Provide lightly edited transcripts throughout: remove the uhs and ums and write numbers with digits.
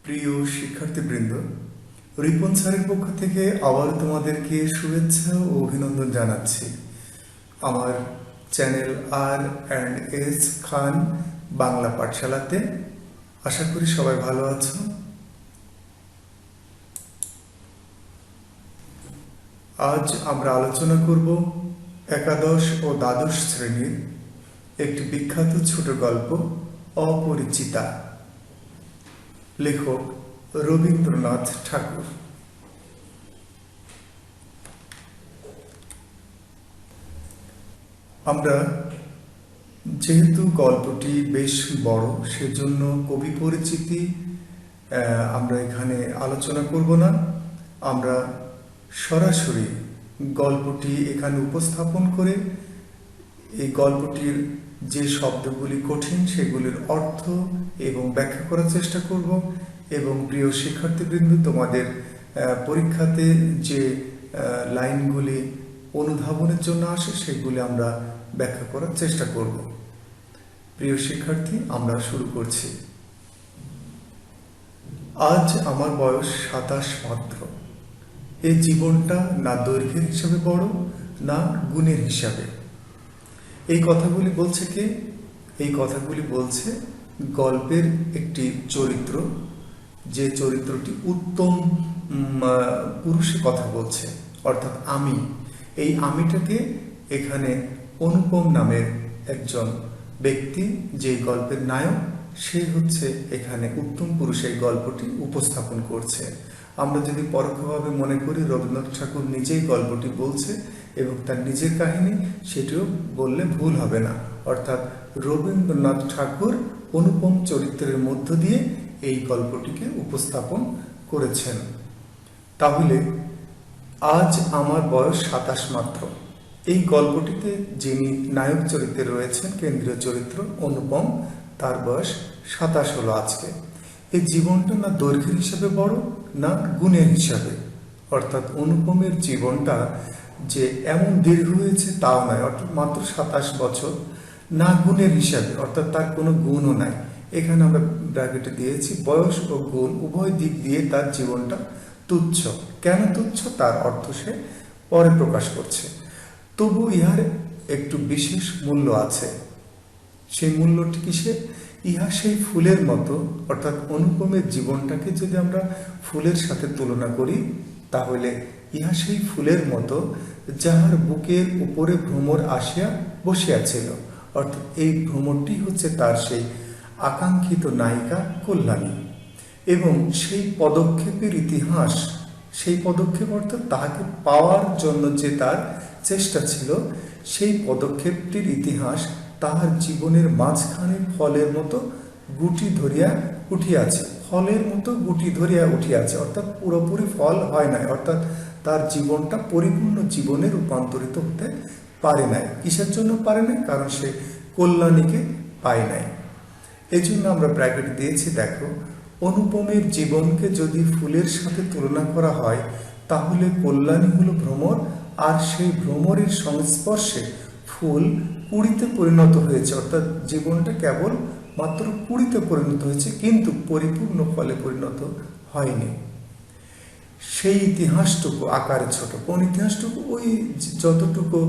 প্রিয় শিক্ষার্থীবৃন্দ, রিপন স্যারের পক্ষ থেকে আবার তোমাদেরকে শুভেচ্ছা ও অভিনন্দন জানাচ্ছি আমার চ্যানেল R&S খান বাংলা পাঠশালাতে। আশা করি সবাই ভালো আছো। আজ আমরা আলোচনা করব একাদশ ও দ্বাদশ শ্রেণীর একটি বিখ্যাত ছোট গল্প অপরিচিতা। লেখক রবীন্দ্রনাথ ঠাকুর। আমরা যেহেতু গল্পটি বেশ বড়, সেজন্য কবি পরিচিতি আমরা এখানে আলোচনা করব না। আমরা সরাসরি গল্পটি এখানে উপস্থাপন করে এই গল্পটির যে শব্দগুলি কঠিন সেগুলির অর্থ এবং ব্যাখ্যা করার চেষ্টা করব, এবং প্রিয় শিক্ষার্থীবৃন্দ, তোমাদের পরীক্ষাতে যে লাইনগুলি অনুধাবনের জন্য আসে সেগুলি আমরা ব্যাখ্যা করার চেষ্টা করব। প্রিয় শিক্ষার্থী, আমরা শুরু করছি। আজ আমার বয়স 27 মাত্র। এই জীবনটা না দৈর্ঘ্যের হিসাবে বড়, না গুণের হিসাবে। এই কথাগুলি বলছে কে? এই কথাগুলি বলছে গল্পের একটি চরিত্র, যে চরিত্রটি উত্তম পুরুষে কথা বলছে, অর্থাৎ আমি। এই আমিটাকে এখানে অনুপম নামের একজন ব্যক্তি, যে গল্পের নায়ক, সে হচ্ছে এখানে উত্তম পুরুষ এই গল্পটি উপস্থাপন করছে। আমরা যদি পরোক্ষভাবে মনে করি রবীন্দ্রনাথ ঠাকুর নিজেই গল্পটি বলছে এবং তার নিজের কাহিনী, সেটিও বললে ভুল হবে না। অর্থাৎ রবীন্দ্রনাথ ঠাকুর অনুপম চরিত্রের মধ্য দিয়ে এই গল্পটিকে উপস্থাপন করেছেন। তাহলে আজ আমার বয়স 27 মাত্র। এই গল্পটিতে যিনি নায়ক চরিত্রে রয়েছেন, কেন্দ্রীয় চরিত্র অনুপম, তার বয়স 27 হলো আজকে। এই জীবনটা না দৈর্ঘ্যের হিসাবে বড়, না গুণের হিসাবে। অর্থাৎ অনুপমের জীবনটা যে এমন দীর্ঘ হয়েছে তাও নয়, অর্থাৎ মাত্র 27 বছর, না গুণের হিসাবে, অর্থাৎ তার কোনো গুণও নাই। এখানে আমরা ব্র্যাকেটে দিয়েছি বয়স ও গুণ উভয় দিক দিয়ে তার জীবনটা তুচ্ছ। কেন তুচ্ছ তার অর্থ সে পরে প্রকাশ করছে। তবু ইহার একটু বিশেষ মূল্য আছে। সেই মূল্যটি কিসে? ইহা সেই ফুলের মতো, অর্থাৎ অনুপমের জীবনটাকে যদি আমরা ফুলের সাথে তুলনা করি, তাহলে ইহা সেই ফুলের মতো যাহার বুকের উপরে ভ্রমর আসিয়া বসিয়াছিল। অর্থাৎ এই ভ্রমরটি হচ্ছে তার সেই আকাঙ্ক্ষিত নায়িকা কল্যাণী, এবং সেই পদক্ষেপের ইতিহাস, সেই পদক্ষেপ অর্থাৎ তাহাকে পাওয়ার জন্য যে তার চেষ্টা ছিল, সেই পদক্ষেপটির ইতিহাস তাহার জীবনের মাঝখানে ফলের মতো গুটি ধরিয়া উঠিয়াছে। ফলের মতো গুটি ধরিয়া উঠিয়াছে, অর্থাৎ পুরোপুরি ফল হয় নাই, অর্থাৎ তার জীবনটা পরিপূর্ণ জীবনে রূপান্তরিত হতে পারে নাই। কিসের জন্য পারে নাই? কারণ সে কল্যাণীকে পায় নাই। এই জন্য আমরা ব্র্যাকেট দিয়েছি, দেখো, অনুপমের জীবনকে যদি ফুলের সাথে তুলনা করা হয়, তাহলে কল্যাণী হলো ভ্রমর, আর সেই ভ্রমরের সংস্পর্শে ফুল কুড়িতে পরিণত হয়েছে। অর্থাৎ জীবনটা কেবল মাত্র কুড়িতে পরিণত হয়েছে, কিন্তু পরিপূর্ণ ফলে পরিণত হয়নি। সেই ইতিহাসটুকু আকারে ছোট। কোন ইতিহাসটুকু? ওই যতটুকু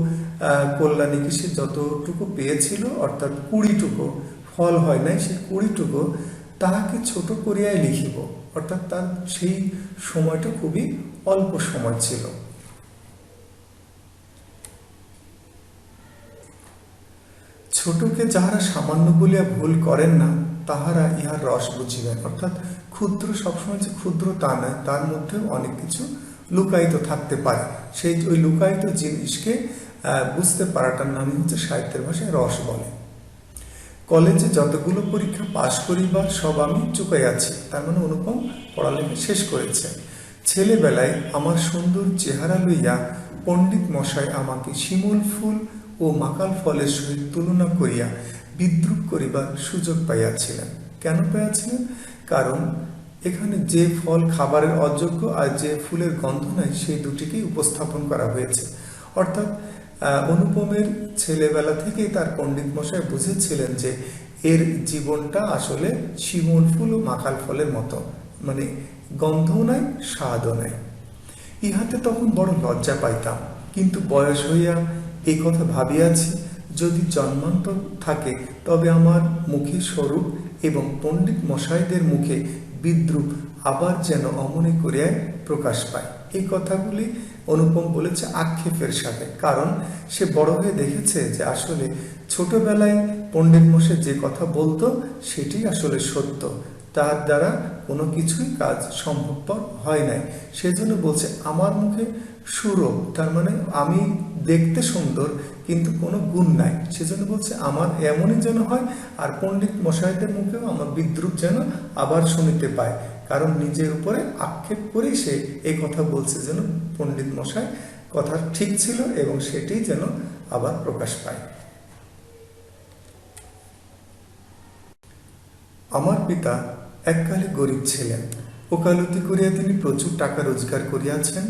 কল্যাণীকে সে যতটুকু পেয়েছিল, অর্থাৎ 20টুকু ফল হয় নাই, সেই 20টুকু তাহাকে ছোট করিয়াই লিখিব। অর্থাৎ তার সেই সময়টা খুবই অল্প সময় ছিল। ছোটকে যাহারা সামান্য বলিয়া ভুল করেন না, তাহারা ইহার রস বুঝিবেন। অর্থাৎ ক্ষুদ্র সবসময় যে ক্ষুদ্র তা নয়, তার মধ্যেও অনেক কিছু লুকায়িত থাকতে পারে। সেই ওই লুকায়িত জিনিসকে বুঝতে পারাটার নামই হচ্ছে সাহিত্যের ভাষায় রস বলে। কলেজে যতগুলো পরীক্ষা পাশ করিবার সব আমি চুকাইয়াছি। তার মানে অনুপম পড়ালেখা শেষ করেছে। ছেলেবেলায় আমার সুন্দর চেহারা লইয়া পণ্ডিত মশাই আমাকে শিমুল ফুল ও মাকাল ফলের সহিত তুলনা করিয়া বিদ্রূপ করিবার সুযোগ পাইয়াছিলেন। কেন পাইয়াছিলেন? কারণ এখানে যে ফল খাবারের অযোগ্য আর যে ফুলের গন্ধ নাই, সেই দুটিকেই উপস্থাপন করা হয়েছে। অর্থাৎ অনুপমের ছেলেবেলা থেকেই তার পণ্ডিত মশাই বুঝেছিলেন যে এর জীবনটা আসলে শিমুল ফুল ও মাকাল ফলের মতো, মানে গন্ধও নাই, স্বাদও নাই। ইহাতে তখন বড় লজ্জা পাইতাম, কিন্তু বয়স হইয়া এই কথা ভাবিয়াছি, যদি জন্মান্তর থাকে তবে আমার মুখে স্বরূপ এবং পণ্ডিত মশাইদের মুখে বিদ্রুপ আবার যেন অমনি করিয়ায় প্রকাশ পায়। এই কথাগুলি অনুপম বলেছে আক্ষেপের সাথে, কারণ সে বড় হয়ে দেখেছে যে আসলে ছোটবেলায় পণ্ডিত মশাই যে কথা বলতো সেটি আসলে সত্য, তার দ্বারা কোনো কিছুই কাজ সম্ভবপর হয় নাই। সেজন্য বলছে আমার মুখে সুরভ, তার মানে আমি দেখতে সুন্দর কিন্তু কোনো গুণ নাই। সেজন্য বলছে আমার এমনই যেন হয়, আর পণ্ডিত মশাইদের মুখেও আমার বিদ্রুপ যেন আবার শুনিতে পায়, কারণ নিজের উপরে আক্ষেপ করেই সে এই কথা বলছে যেন পণ্ডিত মশাই কথা ঠিক ছিল এবং সেটি যেন আবার প্রকাশ পায়। আমার পিতা এককালে গরিব ছিলেন, ওকালতি করিয়া তিনি প্রচুর টাকা রোজগার করিয়াছেন,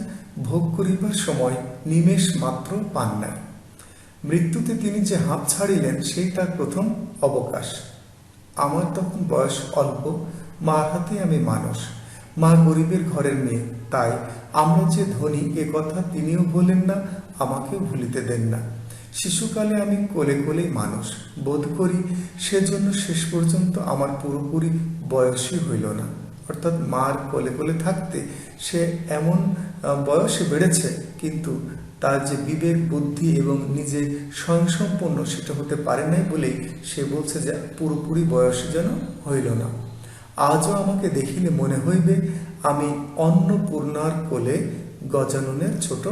ভোগ করিবার সময় নিমেষ মাত্র পান নাই। মৃত্যুতে তিনি যে হাঁপ ছাড়িলেন সেই তার প্রথম অবকাশ। আমার তখন বয়স অল্প, মার হাতে আমি মানুষ। মা গরিবের ঘরের মেয়ে, তাই আমরা যে ধনী এ কথা তিনিও বলেন না, আমাকেও ভুলিতে দেন না। শিশুকালে আমি কোলে কোলেই মানুষ বোধ করি, সেজন্য শেষ পর্যন্ত আমার পুরোপুরি বয়সই হইল না। অর্থাৎ মার কোলে কোলে থাকতে সে এমন বয়সে বেড়েছে, কিন্তু তার যে বিবেক বুদ্ধি এবং নিজে স্বয়ংসম্পন্ন সেটা হতে পারে নাই বলেই সে বলছে যে পুরোপুরি বয়সে যেন হইল না। আজও আমাকে দেখিলে মনে হইবে আমি অন্নপূর্ণার কোলে গজাননের ছোট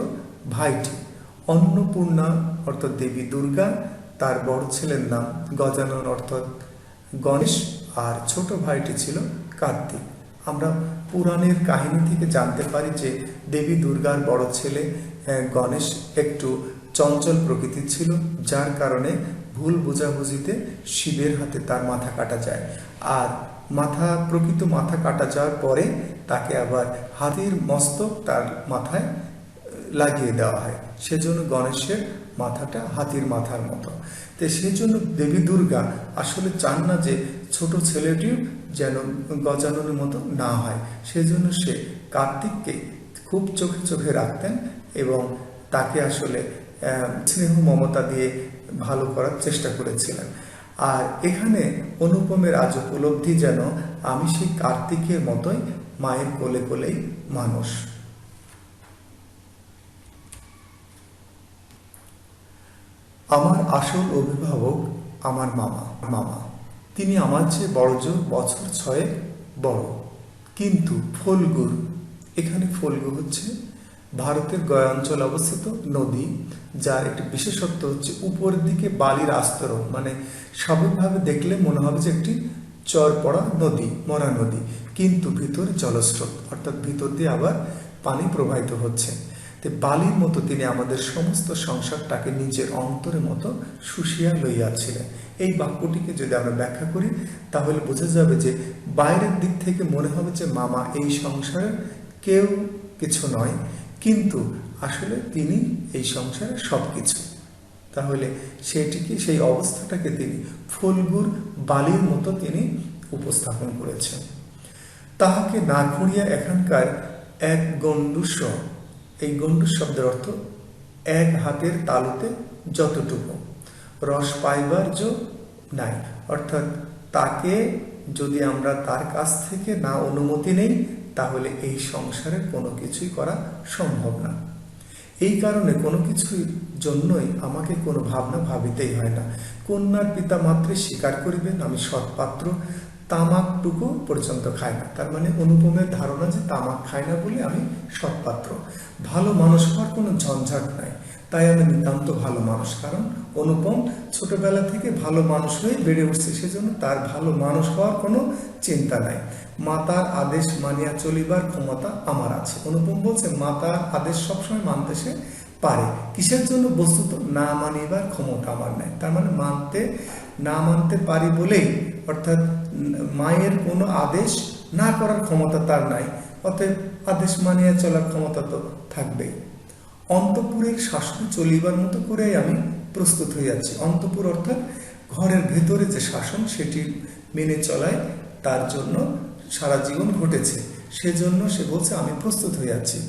ভাইটি। অন্নপূর্ণা অর্থাৎ দেবী দুর্গা, তার বড় ছেলের নাম গজানন অর্থাৎ গণেশ, আর ছোট ভাইটি ছিল কার্তিক। আমরা পুরাণের কাহিনী থেকে জানতে পারি যে দেবী দুর্গার বড় ছেলে গণেশ একটু চঞ্চল প্রকৃতির ছিল, যার কারণে ভুল বোঝাবুঝিতে শিবের হাতে তার মাথা কাটা যায়। আর প্রকৃত মাথা কাটা যাওয়ার পরে তাকে আবার হাতির মস্তক তার মাথায় লাগিয়ে দেওয়া হয়, সেজন্য গণেশের মাথাটা হাতির মাথার মতো। তো সেজন্য দেবী দুর্গা আসলে চান না যে ছোট ছেলেটিও যেন গজাননের মতো না হয়, সেজন্য সে কার্তিককে খুব চোখে চোখে রাখতেন এবং তাকে আসলে স্নেহ মমতা দিয়ে ভালো করার চেষ্টা করেছিলেন। আর এখানে অনুপমের আজ উপলব্ধি যেন আমি সেই কার্তিকের মতোই মায়ের কোলে কোলেই মানুষ। আমার আসল অভিভাবক আমার মামা। তিনি আমার চেয়ে বড়জোর বছর 6 বড়, কিন্তু ফল্গুর, এখানে ফল্গু হচ্ছে ভারতের গয়া অঞ্চলে অবস্থিত নদী, যার একটি বিশেষত্ব হচ্ছে উপরের দিকে বালির আস্তরণ, মানে স্বাভাবিকভাবে দেখলে মনে হবে যে একটি চর পড়া নদী, মরা নদী, কিন্তু ভিতরে জলস্রোত, অর্থাৎ ভিতর দিয়ে আবার পানি প্রবাহিত হচ্ছে। বালির মতো তিনি আমাদের সমস্ত সংসারটাকে নিজের অন্তরের মতো শুষিয়া লইয়াছিলেন। এই বাক্যটিকে যদি আমরা ব্যাখ্যা করি তাহলে বোঝা যাবে যে বাইরের দিক থেকে মনে হবে যে মামা এই সংসারের কেউ কিছু নয়, কিন্তু আসলে তিনি এই সংসারের সবকিছু। তাহলে সেই অবস্থাটাকে তিনি ফল্গুর বালির মতো তিনি উপস্থাপন করেছেন। তাহাকে না খুঁড়িয়া এখানকার এক গণ্ডূষ, এই গণ্ডূষ শব্দের অর্থ এক হাতের তালুতে যতটুকু, রস পাইবার জো নাই, অর্থাৎ তাকে যদি আমরা তার কাছ থেকে না অনুমতি নেই তাহলে এই সংসারে কোনো কিছুই করা সম্ভব না। এই কারণে কোনো কিছুর জন্যই আমাকে কোনো ভাবনা ভাবিতেই হয় না। কন্যার পিতা মাত্রে স্বীকার করিবেন আমি সৎপাত্র, তামাকটুকু পর্যন্ত খায় না। তার মানে অনুপমের ধারণা যে তামাক খায় না বলে আমি সৎপাত্র। ভালো মানুষ হওয়ার কোনো ঝঞ্ঝাট নাই, তাই আমি নিতান্ত ভালো মানুষ। কারণ অনুপম ছোটবেলা থেকে ভালো মানুষ হয়ে বেড়ে উঠছে, সেজন্য তার ভালো মানুষ হওয়ার কোনো চিন্তা নাই। মাতার আদেশ মানিয়া চলিবার ক্ষমতা আমার আছে। অনুপম বলছে মাতার আদেশ সবসময় মানতে সে পারে। কিসের জন্য? বস্তুত না মানিবার ক্ষমতা আমার নাই। তার মানে না মানতে পারি বলেই, অর্থাৎ মায়ের কোনো আদেশ না করার ক্ষমতা তার নাই, অতএব আদেশ মানিয়া চলার ক্ষমতা তো থাকবেই। অন্তঃপুরের শাসন চলিবার মতো করেই আমি প্রস্তুত হইয়াছি। অন্তঃপুর অর্থাৎ ঘরের ভেতরে যে শাসন, সেটি মেনে চলায় তার জন্য সারা জীবন ঘটেছে, সেজন্য সে বলছে আমি প্রস্তুত হয়ে আছি।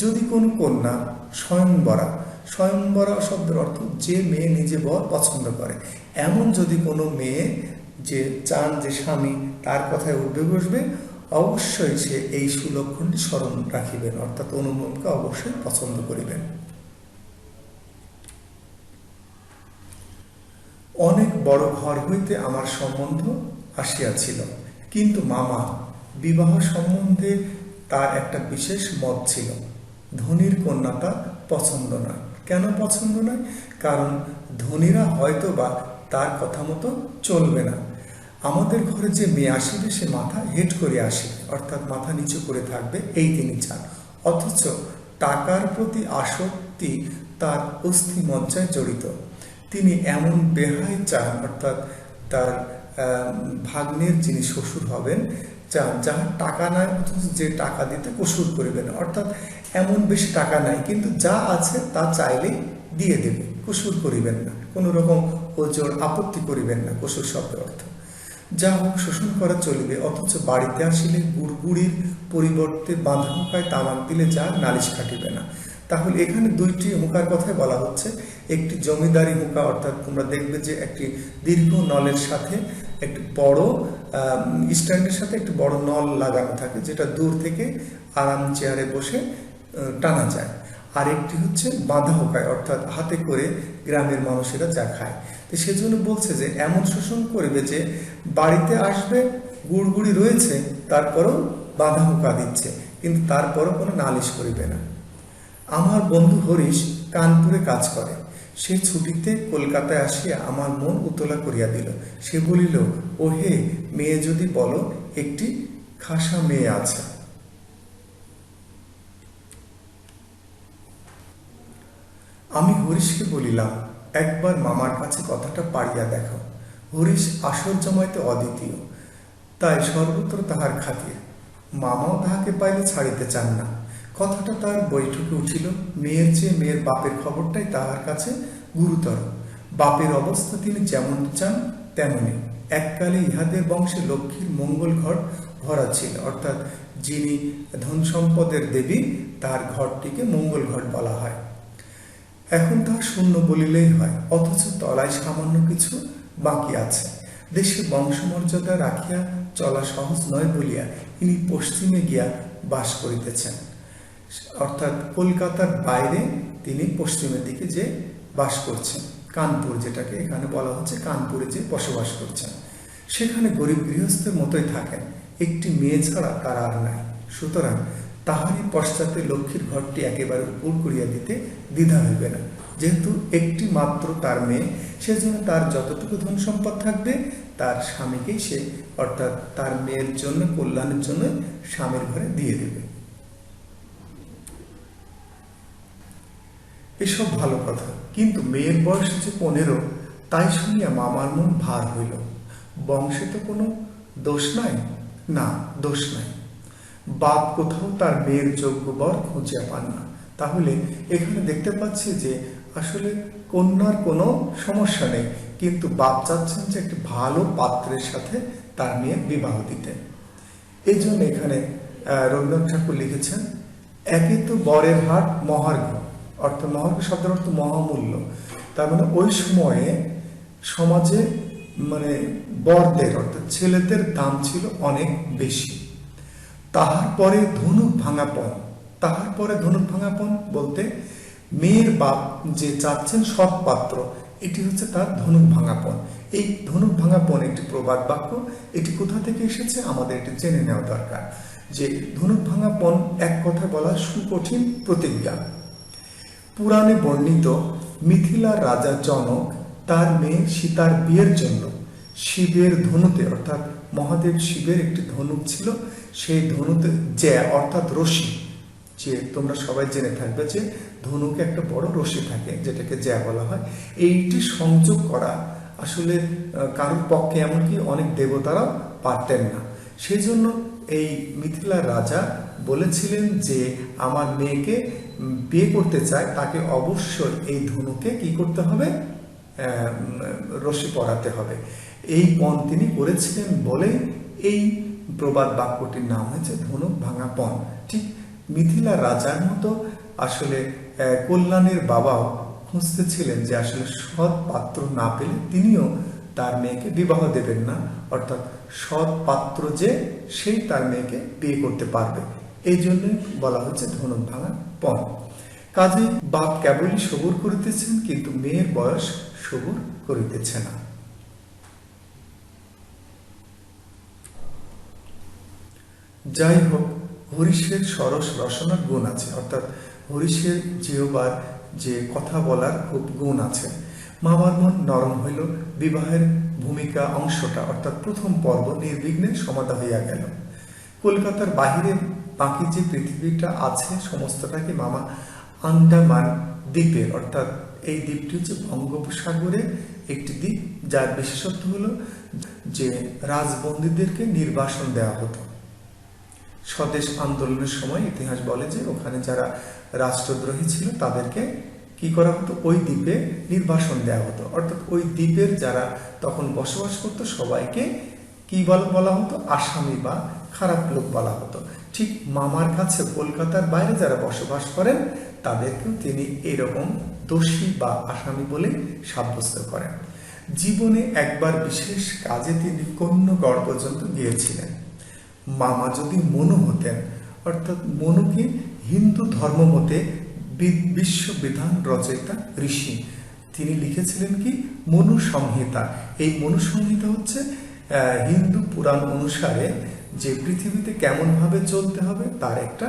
যদি কোনো কন্যা স্বয়ংবরা, স্বয়ংবরা শব্দের অর্থ যে মেয়ে নিজে বর পছন্দ করে, এমন যদি কোনো মেয়ে যে চান যে স্বামী তার কথায় উঠবে বসবে, অবশ্যই সে এই সুলক্ষণটি স্মরণ রাখিবেন, অর্থাৎ অনুপমকে অবশ্যই পছন্দ করিবেন। অনেক বড় ঘর হইতে আমার সম্বন্ধ আসিয়াছিল, কিন্তু মামা বিবাহ সম্বন্ধে তার একটা বিশেষ মত ছিল। ধনীর কন্যা তার পছন্দ নয়। কেন পছন্দ নয়? কারণ ধনীরা হয়তো বা তার কথা মতো চলবে না। আমাদের ঘরে যে মেয়ে আসিবে সে মাথা হেঁট করে আসিবে, অর্থাৎ মাথা নিচু করে থাকবে, এই তিনি চান। অথচ টাকার প্রতি আসক্তি তার অস্থি মজ্জায় জড়িত। তিনি এমন বেহাই চান, অর্থাৎ তার ভাগ্নের যিনি শ্বশুর হবেন চান যার টাকা নাই, অথচ যে টাকা দিতে কসুর করিবেন, অর্থাৎ এমন বেশি টাকা নাই কিন্তু যা আছে তা চাইলেই দিয়ে দেবে, কসুর করিবেন না, কোনো রকম ওজোর আপত্তি করিবেন না, কসুর শব্দ অর্থ। যা হোক শোষণ করা চলিবে, অথচ বাড়িতে আসিলে গুড়গুড়ির পরিবর্তে বাঁধা হুঁকায় তামাক দিলে যা নালিশ খাটিবে না। তাহলে এখানে দুইটি হুঁকার কথাই বলা হচ্ছে। একটি জমিদারি হুঁকা, অর্থাৎ তোমরা দেখবে যে একটি দীর্ঘ নলের সাথে একটি বড় স্ট্যান্ডের সাথে একটি বড় নল লাগানো থাকে, যেটা দূর থেকে আরাম চেয়ারে বসে টানা যায়। আর একটি হচ্ছে বাঁধা হুঁকায়, অর্থাৎ হাতে করে গ্রামের মানুষেরা যা খায়। তো সেজন্য বলছে যে এমন শোষণ করবে যে বাড়িতে আসবে, গুড়গুড়ি রয়েছে, তারপরও বাঁধা হুঁকা দিচ্ছে, কিন্তু তারপরও কোনো নালিশ করিবে না। আমার বন্ধু হরিশ কানপুরে কাজ করে। সে ছুটিতে কলকাতায় আসিয়া আমার মন উতলা করিয়া দিল। সে বলিল, ও হে মেয়ে, যদি বলো একটি খাসা মেয়ে আছে। আমি হরিশকে বলিলাম, একবার মামার কাছে কথাটা পাড়িয়া দেখো। হরিশ আসর জমাইতে অদ্বিতীয়, তাই সর্বত্র তাহার খাতির। মামাও তাহাকে পাইলে ছাড়িতে চান না। কথাটা তার বৈঠকে উঠিল। মেয়ের চেয়ে মেয়ের বাপের খবরটাই তাহার কাছে গুরুতর। বাপের অবস্থা তিনি যেমন চান তেমনই। এককালে ইহাদের বংশে লক্ষ্মীর মঙ্গল ঘর ভরা ছিল, অর্থাৎ যিনি ধন সম্পদের দেবী তার ঘরটিকে মঙ্গল ঘর বলা হয়। এখন তাহা শূন্য বলিলেই হয়, অথচ তলায় সামান্য কিছু বাকি আছে। দেশে বংশমর্যাদা রাখিয়া চলা সহজ নয় বলিয়া ইনি পশ্চিমে গিয়া বাস করিতেছেন, অর্থাৎ কলকাতার বাইরে তিনি পশ্চিমের দিকে যে বাস করছেন, কানপুর যেটাকে এখানে বলা হচ্ছে, কানপুরে যে বসবাস করছেন। সেখানে গরিব গৃহস্থের মতোই থাকেন, একটি মেয়ে ছাড়া তার আর নাই। সুতরাং তাহারই পশ্চাতে লক্ষ্মীর ঘরটি একেবারে উপর করিয়া দিতে দ্বিধা হইবে না। যেহেতু একটি মাত্র তার মেয়ে, সেজন্য তার যতটুকু ধন সম্পদ থাকবে তার স্বামীকেই সে, অর্থাৎ তার মেয়ের জন্য কল্যাণের জন্য স্বামীর ঘরে দিয়ে দেবে। এসব ভালো কথা, কিন্তু মেয়ের বয়স যে 15, তাই শুনিয়া মামার মন ভার হইল। বংশে তো কোনো দোষ নাই? না, দোষ নাই। বাপ কোথাও তার মেয়ের যোগ্য বর খুঁজিয়া পান না। তাহলে এখানে দেখতে পাচ্ছি যে আসলে কন্যার কোনো সমস্যা নেই, কিন্তু বাপ চাচ্ছেন যে একটি ভালো পাত্রের সাথে তার মেয়ের বিবাহ দিতে। এই জন্য এখানে রবীন্দ্রনাথ ঠাকুর লিখেছেন, একে তো বরের হাট মহার্ঘ, অর্থাৎ মহার্ঘ শব্দের অর্থ মহামূল্য। তার মানে ওই সময়ে সমাজে বরদের, অর্থাৎ ছেলেদের দাম ছিল অনেক বেশি। তাহার পরে ধনুক ভাঙাপন। তাহার পরে ধনুক ভাঙাপন বলতে মেয়ের বাপ যে চাচ্ছেন সৎ পাত্র, এটি হচ্ছে তার ধনুক ভাঙাপন। এই ধনুক ভাঙাপন একটি প্রবাদ বাক্য। এটি কোথা থেকে এসেছে আমাদের এটি জেনে নেওয়া দরকার, যে ধনুক ভাঙাপন এক কথায় বলা সুকঠিন প্রতিজ্ঞা। পুরাণে বর্ণিত মিথিলার রাজা জনক তার মেয়ে সীতার বিয়ের জন্য শিবের ধনুতে, অর্থাৎ মহাদেব শিবের একটি ধনুক ছিল, সেই ধনুতে জ্যা অর্থাৎ রশি, যে তোমরা সবাই জেনে থাকবে যে ধনুকে একটা বড় রশি থাকে যেটাকে জ্যা বলা হয়, এইটি সংযোগ করা আসলে কারোর পক্ষে, এমনকি অনেক দেবতারাও পারতেন না। সেই জন্য এই মিথিলার রাজা বলেছিলেন যে আমার মেয়েকে বিয়ে করতে চায়, তাকে অবশ্যই এই ধনুকে কি করতে হবে, রশি পরাতে হবে। এই পণ তিনি করেছিলেন বলে এই প্রবাদ বাক্যটির নাম হয়েছে ধনুক ভাঙা পণ। ঠিক মিথিলা রাজার মতো আসলে কল্যাণের বাবাও খুঁজতেছিলেন যে আসলে সৎ পাত্র না পেলে তিনিও তার মেয়েকে বিবাহ দেবেন না, অর্থাৎ সৎ পাত্র যে সেই তার মেয়েকে বিয়ে করতে পারবে, এই জন্য বলা হচ্ছে ধনুক ভাঙা পণ। কাজে বাপ কেবলই সবুর করিতেছেন, কিন্তু মেয়ের বয়স সবুর করিতেছে না। যাই হোক, হরিশের সরস রসনার গুণ আছে, অর্থাৎ হরিশের জিহ্বার যে কথা বলার খুব গুণ আছে। মামার মন নরম হইল, বিবাহের ভূমিকা অংশটা অর্থাৎ প্রথম পর্ব নির্বিঘ্নে সমাধা হইয়া গেল। কলকাতার বাহিরে বাকি যে পৃথিবীটা আছে সমস্তটাকে মামা আন্দামান দ্বীপের, অর্থাৎ এই দ্বীপটি হচ্ছে বঙ্গোপসাগরের একটি দ্বীপ, যার বিশেষত্ব হলো যে রাজবন্দীদেরকে নির্বাসন দেওয়া হতো। স্বদেশ আন্দোলনের সময় ইতিহাস বলে যে ওখানে যারা রাষ্ট্রদ্রোহী ছিল তাদেরকে কি করা হতো, ওই দ্বীপে নির্বাসন দেওয়া হতো, অর্থাৎ ওই দ্বীপের যারা তখন বসবাস করতো সবাইকে কি বলা হতো, আসামি বা খারাপ লোক বলা হতো। ঠিক মামার কাছে কলকাতার বাইরে যারা বসবাস করেন তাদেরকেও তিনি এরকম দোষী বা আসামি বলে সাব্যস্ত করেন। জীবনে একবার বিশেষ কাজে তিনি কন্যগড় পর্যন্ত গিয়েছিলেন। মামা যদি মনু হতেন, অর্থাৎ মনুকে হিন্দু ধর্মমতে বিশ্ববিধান রচয়িতা ঋষি, তিনি লিখেছিলেন কি মনু সংহিতা। এই মনু সংহিতা হচ্ছে হিন্দু পুরাণ অনুসারে যে পৃথিবীতে কেমন ভাবে চলতে হবে তার একটা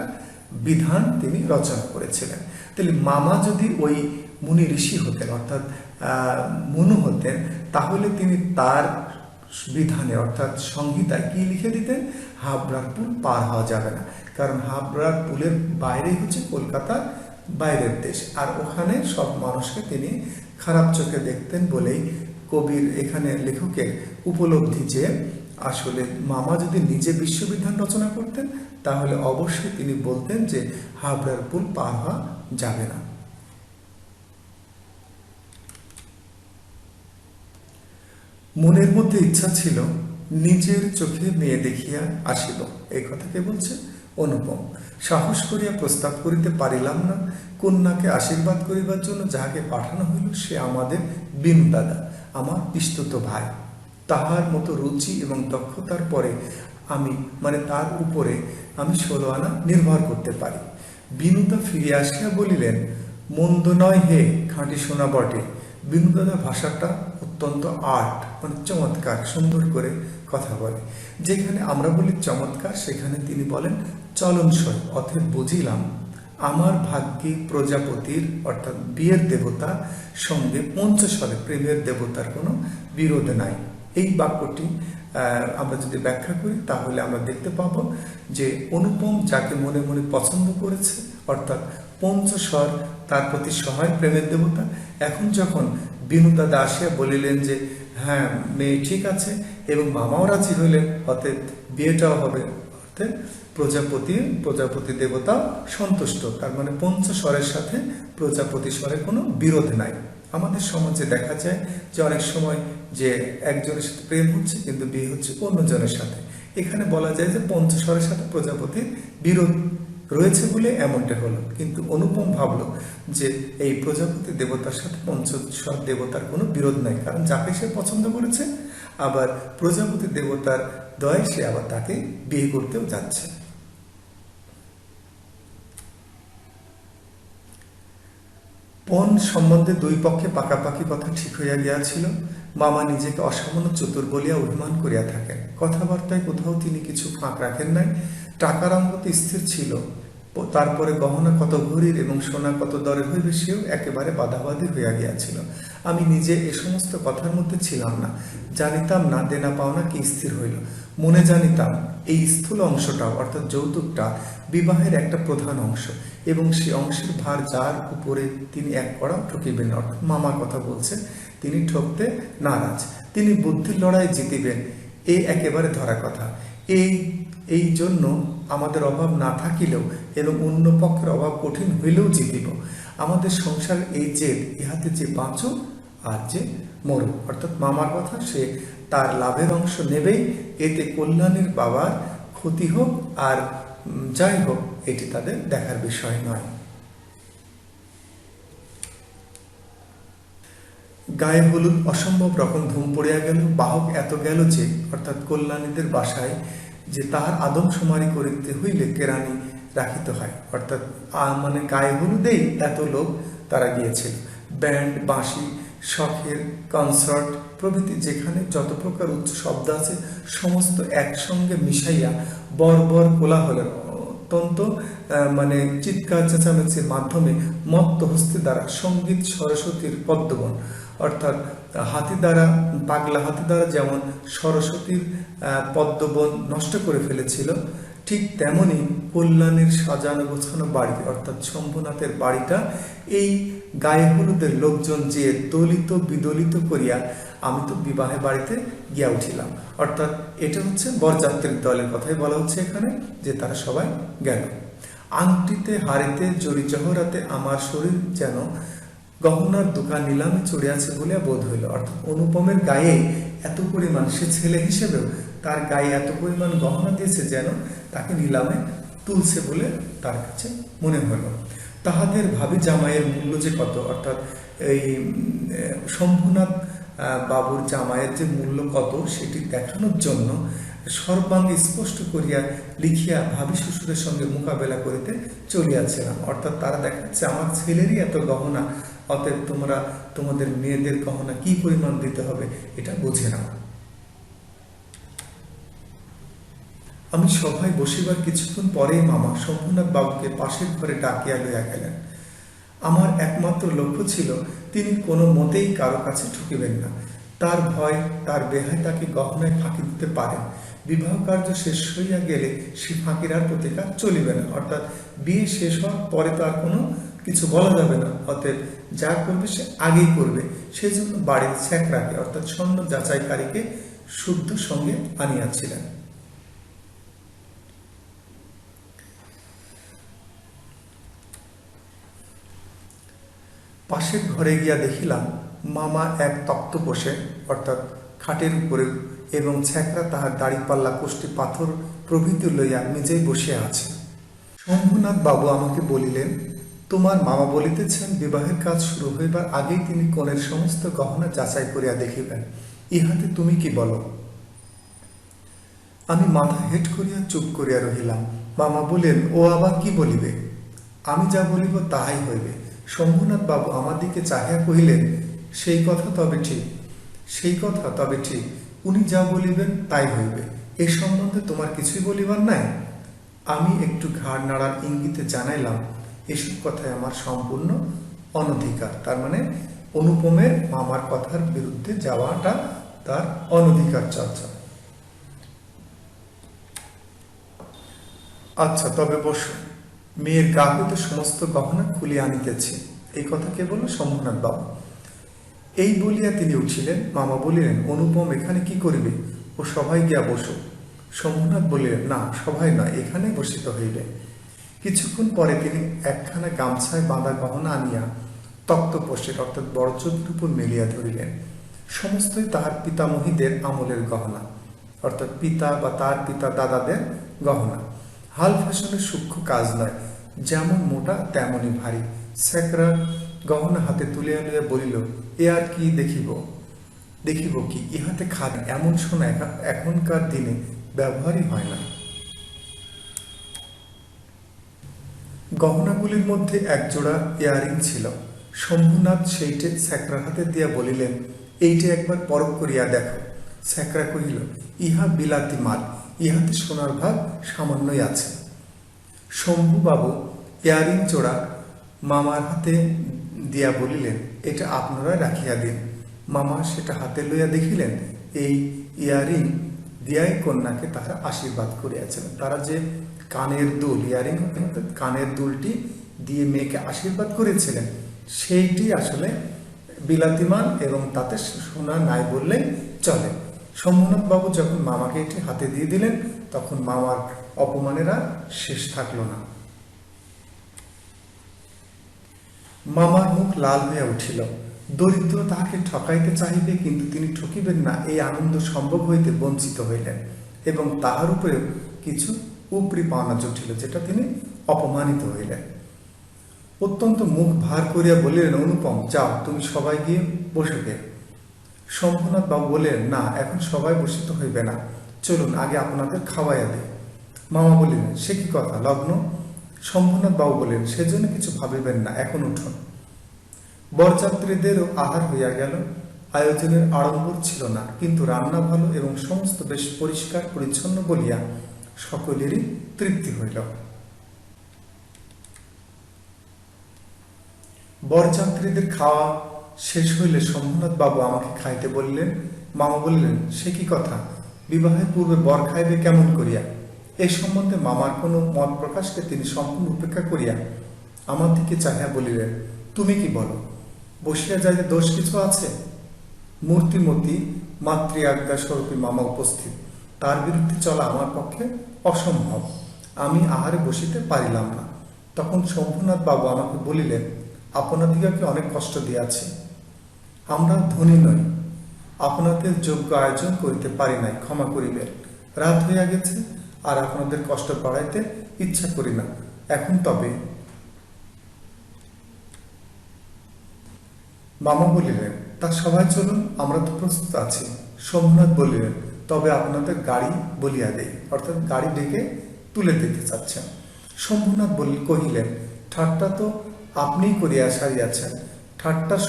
বিধান তিনি রচনা করেছিলেন। তাহলে মামা যদি ওই মুনি ঋষি হতেন, অর্থাৎ মনু হতেন, তাহলে তিনি তার বিধানে অর্থাৎ সংহিতায় কি লিখে দিতেন, হাবড়ার পুল পার হওয়া যাবে না, কারণ হাবড়ার পুলের বাইরেই হচ্ছে কলকাতার বাইরের দেশ, আর ওখানে সব মানুষকে তিনি খারাপ চোখে দেখতেন বলেই কবির এখানে লেখকের উপলব্ধি যে আসলে মামা যদি নিজে বিশ্ববিধান রচনা করতেন তাহলে অবশ্যই তিনি বলতেন যে হাবড়ার পুল পার হওয়া যাবে না। মনের মধ্যে ইচ্ছা ছিল নিজের চোখে মেয়ে দেখিয়া আসিব, এই কথাকে বলছে অনুপম। সাহস করিয়া প্রস্তাব করিতে পারিলাম না। কন্যাকে আশীর্বাদ করিবার জন্য যাহাকে পাঠানো হইল সে আমাদের বিনু দাদা, আমার পিস্তুত ভাই। তাহার মতো রুচি এবং দক্ষতার পরে তার উপরে আমি 16 আনা নির্ভর করতে পারি। বিনুদা ফিরে আসিয়া বলিলেন, মন্দ নয় হে, খাঁটি সোনা বটে। বিনুদাদা ভাষাটা অত্যন্ত আর্ট, চমৎকার, সুন্দর করে কথা বলে। যেখানে আমরা বলি চমৎকার, সেখানে তিনি বলেন চলনসই, অতএব বুঝিলাম আমার ভাগ্যে প্রজাপতির অর্থাৎ বিয়ের দেবতার সঙ্গে পঞ্চস্বরে প্রেমের দেবতার কোনো বিরোধ নাই। এই বাক্যটি আমরা যদি ব্যাখ্যা করি তাহলে আমরা দেখতে পাবো যে অনুপম যাকে মনে মনে পছন্দ করেছে, অর্থাৎ পঞ্চস্বর তার প্রতি সহায় প্রেমের দেবতা। এখন যখন বিনু দাদা আসিয়া বলিলেন যে হ্যাঁ মেয়ে ঠিক আছে এবং মামাও রাজি হইলেন, অতএব বিয়েটাও হবে, অর্থাৎ প্রজাপতি দেবতা সন্তুষ্ট, তার মানে পঞ্চস্বরের সাথে প্রজাপতি স্বরের কোনো বিরোধ নাই। আমাদের সমাজে দেখা যায় যে অনেক সময় যে একজনের সাথে প্রেম হচ্ছে কিন্তু বিয়ে হচ্ছে অন্যজনের সাথে। এখানে বলা যায় যে পঞ্চস্বরের সাথে প্রজাপতির বিরোধ রয়েছে বলে এমনটা হলো, কিন্তু অনুপম ভাবলো যে এই প্রজাপতি দেবতার সাথে পঞ্চস্বর দেবতার কোনো বিরোধ নাই, কারণ যাকে সে পছন্দ করেছে আবার প্রজাপতি দেবতার দয় সে আবার তাকে বিয়ে করতেও যাচ্ছে। পণ সম্বন্ধে দুই পক্ষে পাকাপাকি কথা ঠিক হইয়া গিয়াছিল। মামা নিজেকে অসামান্য চতুর বলিয়া অভিমান করিয়া থাকেন। কথাবার্তায় কোথাও তিনি কিছু ফাঁক রাখেন নাই। টাকার অঙ্ক তো স্থির ছিল, তারপরে গহনা কত ভরির এবং সোনা কত দরে হইবে সেও একেবারে বাধাবাধি হইয়া গিয়াছিল। আমি নিজে এ সমস্ত কথার মধ্যে ছিলাম না, জানিতাম না দেনা পাওনা কি স্থির হইল। মনে জানিতাম এই স্থূল অংশটাও অর্থাৎ যৌতুকটা বিবাহের একটা প্রধান অংশ, এবং সে অংশের ভার যার উপরে তিনি এক কড়াও ঠকিবেন, অর্থাৎ মামা কথা বলছেন, তিনি ঠকতে নারাজ, তিনি বুদ্ধির লড়াই জিতিবেন, এ একেবারে ধরা কথা। এই জন্য আমাদের অভাব না থাকিলেও এবং অন্য পক্ষের অভাব কঠিন হইলেও জিতিব। আমাদের সংসারের এই জেদ, ইহাতে যে বাঁচো আর যে মরো, অর্থাৎ মামার কথা, সে তার লাভের অংশ নেবেই, এতে কল্যাণীর বাবার ক্ষতি হোক আর যাই হোক এটি তাদের দেখার বিষয় নয়। গায়ে হলুদ অসম্ভব রকম ধুম পড়িয়া গেল। বাহক এত গেল যে, অর্থাৎ কল্যাণীদের বাসায় যে তাহার আদমশুমারি করিতে হইলে কেরানি রাখিতে হয়, অর্থাৎ মানে গায়ে হলুদেই এত লোক তারা গিয়েছিল। ব্যান্ড, বাঁশি, শখের কনসার্ট প্রভৃতি যেখানে যত প্রকার উচ্চ শব্দ আছে সমস্ত একসঙ্গে মিশাইয়া বর্বর কোলাহলের অত্যন্ত মানে চিৎকার চেঁচামেচির মাধ্যমে মত্ত হস্তি দ্বারা সঙ্গীত সরস্বতীর পদ্মবন, অর্থাৎ হাতি দ্বারা, পাগলা হাতি দ্বারা যেমন সরস্বতীর পদ্মবন নষ্ট করে ফেলেছিল, ঠিক তেমনি কল্যাণীর সাজানো গোছানো বাড়ি অর্থাৎ শম্ভুনাথের বাড়িটা এই গায়ে হলুদের লোকজন যে দলিত বিদলিত করিয়া আমি তো বিবাহে বাড়িতে গিয়া উঠিলাম, অর্থাৎ এটা হচ্ছে বরযাত্রীর দলের কথাই বলা হচ্ছে এখানে, যে তারা সবাই গেল। আংটিতে হাড়িতে জড়ি জহরাতে আমার শরীর যেন গহনার দোকান নিলামে চড়িয়াছে বলিয়া বোধ হইল। অর্থাৎ অনুপমের গায়ে এত পরিমাণ, সে ছেলে হিসেবেও তার গায়ে এত পরিমাণ গহনা দিয়েছে যেন তাকে নিলামে তুলছে বলে তার কাছে মনে হলো। তাহাদের ভাবি জামাইয়ের মূল্য যে কত, অর্থাৎ এই শম্ভুনাথ বাবুর জামাইয়ের যে মূল্য কত সেটি দেখানোর জন্য সর্বাঙ্গে স্পষ্ট করিয়া লিখিয়া ভাবি শ্বশুরের সঙ্গে মোকাবেলা করিতে চলিয়াছিলাম। অর্থাৎ তারা দেখাচ্ছে আমার ছেলেরই এত গহনা, অতএব তোমরা তোমাদের মেয়েদের গহনা কি পরিমাণ দিতে হবে এটা বুঝে নাও। আমি সভায় বসিবার কিছুক্ষণ পরেই মামা শম্ভুনাথ বাবুকে পাশের ঘরে ডাকিয়া লইয়া গেলেন। আমার একমাত্র লক্ষ্য ছিল তিনি কোনো মতেই কারো কাছে ঠকিবেন না। তার ভয়, তার বেহায় তাকে গহনায় ফাঁকি দিতে পারেন। বিবাহ কার্য শেষ হইয়া গেলে সে ফাঁকির আর প্রতিকার চলিবে না, অর্থাৎ বিয়ে শেষ হওয়ার পরে তো আর কোনো কিছু বলা যাবে না, অতএব যা করবে সে আগেই করবে। সেই জন্য বাড়ির ছ্যাকরাকে অর্থাৎ স্বর্ণ যাচাইকারীকে শুদ্ধ সঙ্গে আনিয়াছিলেন। পাশের ঘরে গিয়া দেখিলাম মামা এক তক্ত বসে, অর্থাৎ খাটের উপরে, এবং ছ্যাকরা তাহার দাড়িপাল্লা, কোষ্ঠী পাথর প্রভৃতি লইয়া নিজেই বসিয়া আছে। শম্ভুনাথ বাবু আমাকে বলিলেন, তোমার মামা বলিতেছেন বিবাহের কাজ শুরু হইবার আগেই তিনি কনের সমস্ত গহনা যাচাই করিয়া দেখিবেন, ইহাতে তুমি কি বলো? আমি মাথা হেট করিয়া চুপ করিয়া রহিলাম। মামা বলেন, ও আবার কি বলিবে? আমি যা বলিব তাহাই হইবে। শম্ভুনাথ বাবু আমার দিকে চাহিয়া কহিলেন, সেই কথা তবে ঠিক, সেই কথা তবে ঠিক, উনি যা বলিবেন তাই হইবে, এ সম্বন্ধে তোমার কিছুই বলিবার নাই? আমি একটু ঘাড় নাড়ার ইঙ্গিতে জানাইলাম, এসব কথায় আমার সম্পূর্ণ অনধিকার। তার মানে অনুপমের মামার কথার বিরুদ্ধে যাওয়াটা তার অনধিকার চর্চা। আচ্ছা তবে বসো, মেয়ের গা হইতে সমস্ত গহনা খুলিয়া আনিতেছি। এই কথা কে বলল? শম্ভুনাথ বাবু। এই বলিয়া তিনি উঠিলেন। মামা বলিলেন, অনুপম এখানে কি করিবে? ও সভায় গিয়া বসো। শম্ভুনাথ বলিলেন, না সভায় নয়, এখানে বসিতে হইবে। কিছুক্ষণ পরে তিনি একখানা গামছায় বাঁধা গহনা আনিয়া তক্তপোষের অর্থাৎ বড়চৌকির উপর মেলিয়া ধরিলেন। সমস্তই তাহার পিতামহীদের আমলের গহনা, অর্থাৎ পিতা বা তার পিতা দাদাদের গহনা। হাল ফ্যাশনের সূক্ষ্ম কাজ নয়, যেমন মোটা তেমনই ভারী। ছ্যাকরা গহনা হাতে তুলিয়া লইয়া বলিল, এ আর কি দেখিব? দেখিব কি, ইহাতে খাদ, এমন সোনা এখনকার দিনে ব্যবহারই হয় না। গহনাগুলির মধ্যে একজোড়া ইয়ারিং ছিল। শম্ভুনাথ সেইটে ছ্যাকরার হাতে দিয়া বলিলেন, এইটে একবার পরখ করিয়া দেখো। ছ্যাকরা কহিল, ইহা বিলাতি মাল, ইহাতে সোনার ভাগ সামান্যই আছে। শম্ভুবাবু ইয়ারিং জোড়া মামার হাতে দিয়া বলিলেন, এটা আপনারা রাখিয়া দিন। মামা সেটা হাতে লইয়া দেখিলেন, এই ইয়ারিং দিয়াই কন্যাকে তারা আশীর্বাদ করিয়াছিলেন। তারা যে কানের দুল, ইয়ারিং অর্থাৎ কানের দুলটি দিয়ে মেয়েকে আশীর্বাদ করেছিলেন, সেইটি আসলে বিলাতিমান এবং তাতে সোনা নাই বললেই চলে। শম্ভুনাথ বাবু যখন মামাকে এটি হাতে দিয়ে দিলেন, তখন মামার অপমানের আর শেষ থাকলো না। মামার মুখ লাল হইয়া উঠিল। দরিদ্র তাহাকে ঠকাইতে চাহিবে, কিন্তু তিনি ঠকিবেন না, এই আনন্দ সম্ভব হইতে বঞ্চিত হইলেন এবং তাহার উপরে কিছু উপরি পাওনা জুটিল, যেটা তিনি অপমানিত হইলেন। অত্যন্ত মুখ ভার করিয়া বলিলেন, অনুপম, যাও, তুমি সবাই গিয়ে বসবে। শম্ভুনাথ বাবু বললেন, না, এখন সবাই বসিত হইবে না, চলুন আগে আপনাদের খাওয়াইয়া দেয়। মামা বলিলেন, সে কি কথা, লগ্ন? শম্ভুনাথ বাবু বললেন, সেজন্য কিছু ভাবিবেন না, এখন উঠুন। বরযাত্রীদেরও আহার হইয়া গেল। আয়োজনের আড়ম্বর ছিল না, কিন্তু রান্না ভালো এবং সমস্ত বেশ পরিষ্কার পরিচ্ছন্ন বলিয়া সকলেরই তৃপ্তি হইল। বরযাত্রীদের খাওয়া শেষ হইলে শম্ভুনাথ বাবু আমাকে খাইতে বললেন। মামা বললেন, সে কি কথা, বিবাহের পূর্বে বর খাইবে কেমন করিয়া? এই সম্বন্ধে মামার কোনো মত প্রকাশকে তিনি সম্পূর্ণ উপেক্ষা করিয়া আমার দিকে চাহিয়া বলিলেন, তুমি কি বলো, বসিয়া যাইতে দোষ কিছু আছে? মূর্তিমতী মাতৃ আজ্ঞা স্বরূপী মামা উপস্থিত, তার বিরুদ্ধে চলা আমার পক্ষে অসম্ভব, আমি আহারে বসিতে পারিলাম না। তখন শম্ভুনাথ বাবু আমাকে বলিলেন, আপনাদিগকে অনেক কষ্ট দিয়াছি, আমরা ধনী নই, আপনাদের যোগ্য আয়োজন করিতে পারি নাই, ক্ষমা করিবেন। রাত হইয়া গেছে, আর আপনাদের কষ্ট বাড়াইতে ইচ্ছা করি না। এখন তবে? মামা বলিলেন, তা সবাই চলুন, আমরা তো প্রস্তুত আছি। শম্ভুনাথ বলিলেন, তবে আপনাদের গাড়ি বলিয়া দেই, অর্থাৎ গাড়ি ডেকে তুলে দিতে চাচ্ছেন। শম্ভুনাথ কহিলেন, ঠাট্টা তো আপনিই করিয়া সারিয়াছেন, ঠাট্টার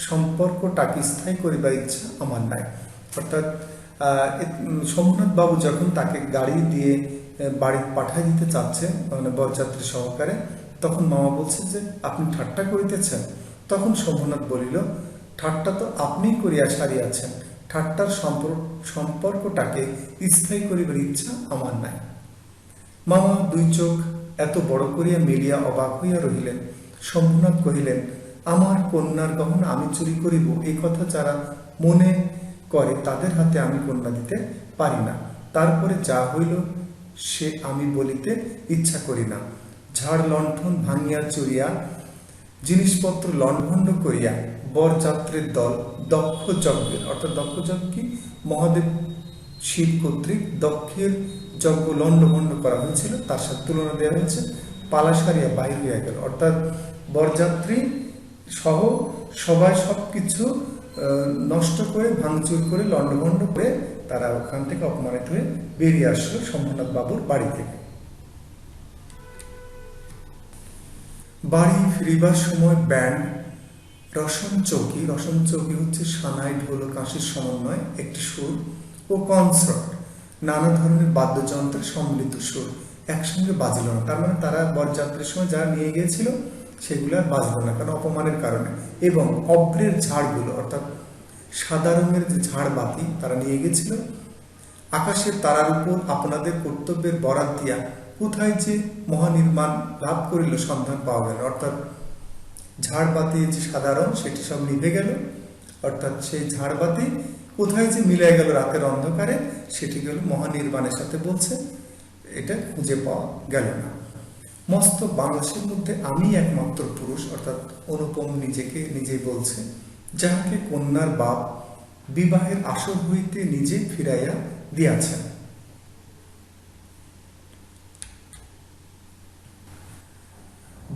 সম্পর্কটাকে স্থায়ী করিবার ইচ্ছা আমার নাই। অর্থাৎ শম্ভুনাথ বাবু যখন তাকে গাড়ি দিয়ে বাড়ি পাঠাই দিতে চাচ্ছে, মানে বরযাত্রী সহকারে, তখন মামা বলছে যে আপনি ঠাট্টা করিতেছেন। তখন শম্ভুনাথ বলিল, ঠাট্টা তো আপনিই করিয়া সারিয়াছেন, ঠাট্টার সম্পর্কটাকে স্থায়ী করিবার ইচ্ছা আমার নাই। মামা দুই চোখ এত বড় করিয়া মিলিয়া অবাক হইয়া রহিলেন। শম্ভুনাথ কহিলেন, আমার কন্যার গহনা আমি চুরি করিব, এই কথা যারা মনে করে তাদের হাতে আমি কন্যা দিতে পারি না। তারপরে যা হইল সে আমি বলিতে ইচ্ছা করি না। ঝাড় লণ্ঠন ভাঙিয়া চুরিয়া জিনিসপত্র লণ্ডভণ্ড করিয়া বরযাত্রীর দল দক্ষ যজ্ঞের, অর্থাৎ দক্ষ যজ্ঞ কি, মহাদেব শিব কর্তৃক দক্ষের যজ্ঞ লণ্ডভণ্ড করা হয়েছিল, তার সাথে তুলনা দেওয়া হয়েছে, পালা সারিয়া বাহির হইয়া গেল। অর্থাৎ বরযাত্রী সহ সবাই সবকিছু নষ্ট করে, ভাঙচুর করে, লণ্ডভণ্ড করে তারা ওখান থেকে অপমানিত হয়ে বেরিয়ে আসলো শম্ভুনাথ বাবুর বাড়ি থেকে। বাড়ি ফিরিবার সময় ব্যান্ড, রসন চৌকি হচ্ছে সানাই, ঢোল, কাঁসির সমন্বয় একটি সুর, ও কনসার্ট, নানা ধরনের বাদ্যযন্ত্রের সম্মিলিত সুর একসঙ্গে বাজল না। তার মানে তারা বরযাত্রীর সময় যা নিয়ে গিয়েছিল সেগুলো আর বাজল না, কারণ অপমানের কারণে। এবং অব্রের ঝাড়গুলো, অর্থাৎ সাদা রঙের যে ঝাড় বাতি তারা নিয়ে গেছিল, আকাশের তারার উপর আপনাদের কর্তব্যের বরাত দিয়া কোথায় যে মহানির্মাণ লাভ করিল সন্ধান পাওয়া গেল। অর্থাৎ ঝাড়বাতি যে সাদা রং সেটি সব নিভে গেল, অর্থাৎ সেই ঝাড়বাতি কোথায় যে মিলে গেল রাতের অন্ধকারে, সেটি গেল মহানির্বাণের সাথে, বলছে এটা খুঁজে পাওয়া গেল না। মস্ত বাংলাদেশের মধ্যে আমি একমাত্র পুরুষ, অর্থাৎ অনুপম নিজেকে নিজেই বলছে, যাহাকে কন্যার বাপ বিবাহের আসর হইতে নিজে ফিরাইয়া দিয়াছেন।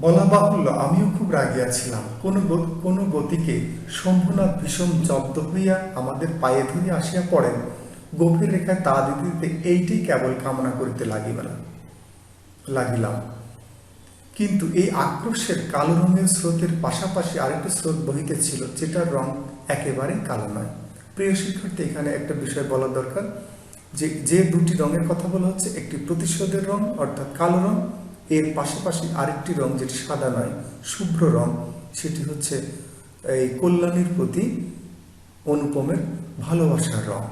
বলা বাহুল্য, আমিও খুব রাগিয়াছিলাম। কোনো গতিকে শম্ভুনাথ ভীষণ জব্দ হইয়া আমাদের পায়ে ধরিয়া আসিয়া পড়েন। গভীর রেখায় তা দিতে দিতে এইটি কেবল কামনা করিতে লাগিলাম। কিন্তু এই আক্রোশের কালো রঙের স্রোতের পাশাপাশি আরেকটি স্রোত বহিতেছিল, যেটার রং একেবারে কালো নয়। প্রিয় শিক্ষার্থী, এখানে একটা বিষয় বলা দরকার, যে দুটি রঙের কথা বলা হচ্ছে, একটি প্রতিশোধের রং অর্থাৎ কালো রং, এর পাশাপাশি আরেকটি রং যেটি সাদা নয়, শুভ্র রং, সেটি হচ্ছে এই কল্যাণীর প্রতি অনুপমের ভালোবাসার রং।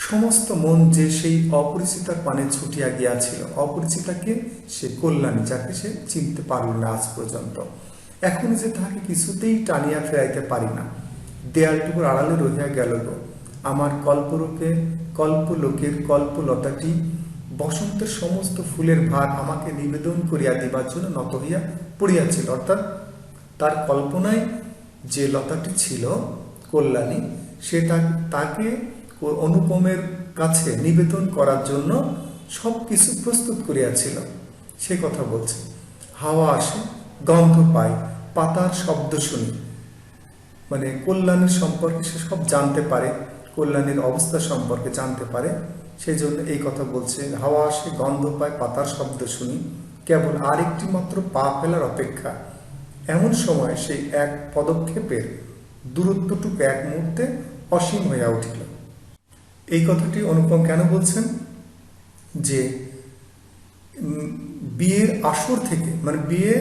সমস্ত মন যে সেই অপরিচিতার পানে ছুটিয়া গিয়াছিল। অপরিচিতাকে সে কল্যাণী, যাকে সে চিনতে পারল না আজ পর্যন্ত। এখন যে তাহাকে কিছুতেই টানিয়া ফেরাইতে পারি না। দেয়ালটুকুর আড়ালে রহিয়া গেল গো আমার কল্পলোকের কল্পলতাটি। বসন্তের সমস্ত ফুলের ভার আমাকে নিবেদন করিয়া দিবার জন্য নত হইয়া পড়িয়াছিল। অর্থাৎ তার কল্পনায় যে লতাটি ছিল কল্যাণী, সে তাকে অনুপমের কাছে নিবেদন করার জন্য সব কিছু প্রস্তুত করিয়াছিল। সে কথা বলছে। হাওয়া আসে, গন্ধ পাই, পাতার শব্দ শুনি, মানে কল্যাণীর সম্পর্কে সে সব জানতে পারে, কল্যাণীর অবস্থা সম্পর্কে জানতে পারে। সেই জন্য এই কথা বলছে, হাওয়া আসে, গন্ধ পায়, পাতার শব্দ শুনি, কেবল আরেকটি মাত্র পা ফেলার অপেক্ষা। এমন সময় সেই এক পদক্ষেপের দূরত্বটুকু এক মুহূর্তে অসীম হইয়া উঠিল। এই কথাটি অনুপম কেন বলছেন? যে বিয়ের আসর থেকে, মানে বিয়ে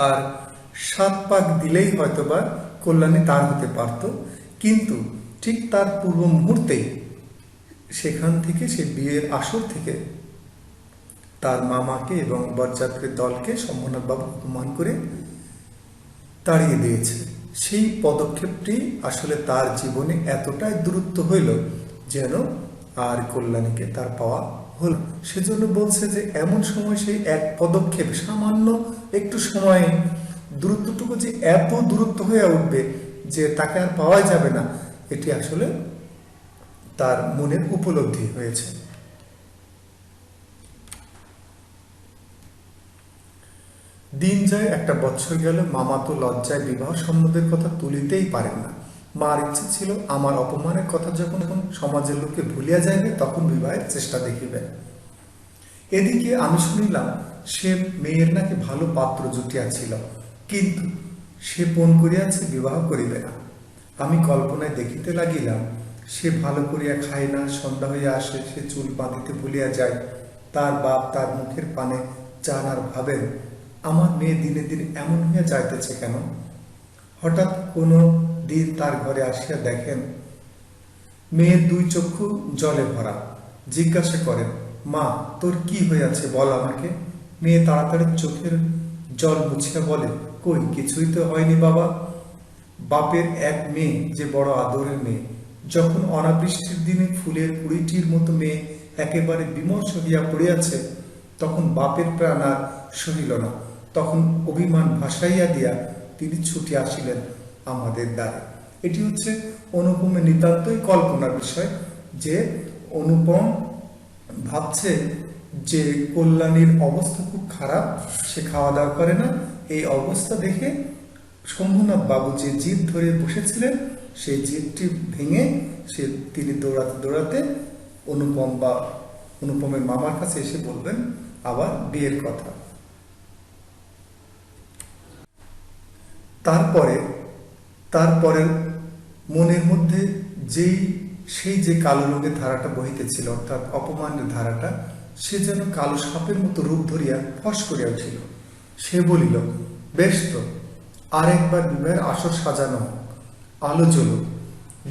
আর 7 পাক দিলেই হয়তোবা কল্যাণী তার হতে পারত, কিন্তু ঠিক তার পূর্ব মুহূর্তেই সেখান থেকে, সে বিয়ের আসর থেকে তার মামাকে এবং বরযাত্রীর দলকে শম্ভুনাথ বাবু অপমান করে তাড়িয়ে দিয়েছে। সেই পদক্ষেপটি আসলে তার জীবনে এতটাই দূরত্ব হইল যেন আর কল্যাণীকে তার পাওয়া হল। সেজন্য বলছে যে এমন সময় সেই এক পদক্ষেপ, সামান্য একটু সময়ে দূরত্বটুকু যে এত দূরত্ব হয়ে উঠবে যে তাকে আর পাওয়া যাবে না, এটি আসলে তার মনের উপলব্ধি হয়েছে। দিন যায়, একটা বৎসর গেল। মামা তো লজ্জায় বিবাহ সম্বন্ধের কথা তুলিতেই পারেন না। মার ইচ্ছে ছিল আমার অপমানের কথা যখন সমাজের লোককে ভুলিয়া যাইবে তখন বিবাহের চেষ্টা দেখিবে। এদিকে আমি শুনিলাম সে মেয়ের নাকি ভালো পাত্র জুটিয়াছিল, কিন্তু সে পণ করিয়াছে বিবাহ করিবে না। আমি কল্পনায় দেখিতে লাগিলাম, সে ভালো করিয়া খায় না, সন্ধ্যা হইয়া আসে, সে চুল বাঁধিতে ভুলিয়া যায়। তার বাপ তার মুখের পানে চান আর ভাবেন, আমার মেয়ে দিনে দিনে এমন হইয়া যাইতেছে কেন? হঠাৎ কোনো দিন তার ঘরে আসিয়া দেখেন মেয়ের 2 চক্ষু জলে ভরা। জিজ্ঞাসা করেন, মা তোর কি হইয়াছে বল আমাকে। মেয়ে তাড়াতাড়ি চোখের জল মুছিয়া বলে, কই কিছুই তো হয়নি বাবা। বাপের এক মেয়ে যে বড় আদরের মেয়ে, যখন অনাবৃষ্টির দিনে ফুলের কুড়িটির মতো মেয়ে একেবারে বিমর্ষ হইয়া পড়িয়াছে, তখন বাপের প্রাণ আর সহিল না। তখন অভিমান ভাসাইয়া দিয়া তিনি ছুটি আসিলেন আমাদের দ্বারে। এটি হচ্ছে অনুপমের নিতান্তই কল্পনার বিষয়, যে অনুপম ভাবছে যে কল্যাণীর অবস্থা খুব খারাপ, সে খাওয়া দাওয়া করে না। এই অবস্থা দেখে শম্ভুনাথ বাবু যে জিদ ধরে বসেছিলেন, সেই জিদটি ভেঙে তিনি দৌড়াতে দৌড়াতে অনুপমের মামার কাছে এসে বলবেন আবার বিয়ের কথা। তারপরে মনের মধ্যে সেই যে কালো রঙের ধারাটা বহিতেছিল, অর্থাৎ অপমানের ধারাটা, সে যেন কালো সাপের মতো রূপ ধরিয়া ফস করিয়া উঠিল। সে বলিল, বেশ তো, আর একবার বিবাহের আসর সাজানো হোক, আলো জ্বলুক,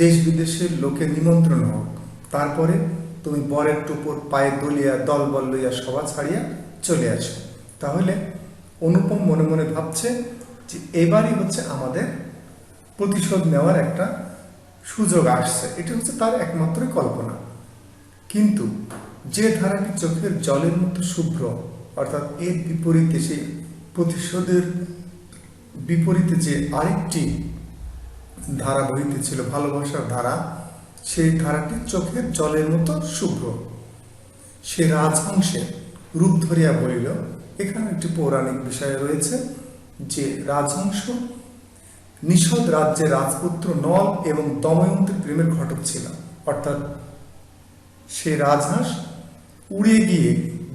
দেশ বিদেশের লোকের নিমন্ত্রণ হোক, তারপরে তুমি বরের টুপুর পায়ে দলিয়া দলবল লইয়া সভা ছাড়িয়া চলে আসো। তাহলে অনুপম মনে মনে ভাবছে যে এবারই হচ্ছে আমাদের প্রতিশোধ নেওয়ার একটা সুযোগ আসছে। এটা হচ্ছে তার একমাত্র কল্পনা। কিন্তু যে ধারাটি চোখের জলের মতো শুভ্র, অর্থাৎ এর বিপরীতে, সেই প্রতিশোধের বিপরীতে যে আরেকটি ধারা বহিতেছিল, ভালোবাসার ধারা, সেই ধারাটি চোখের জলের মতো শুভ্র। সে রাজহংসের রূপ ধরিয়া বলিল, এখানে একটি পৌরাণিক বিষয় রয়েছে যে রাজহংস নিষদ রাজ্যের রাজপুত্র নল এবং দময়ন্তীর প্রেমের ঘটক ছিল। অর্থাৎ সে রাজহাঁস উড়ে গিয়ে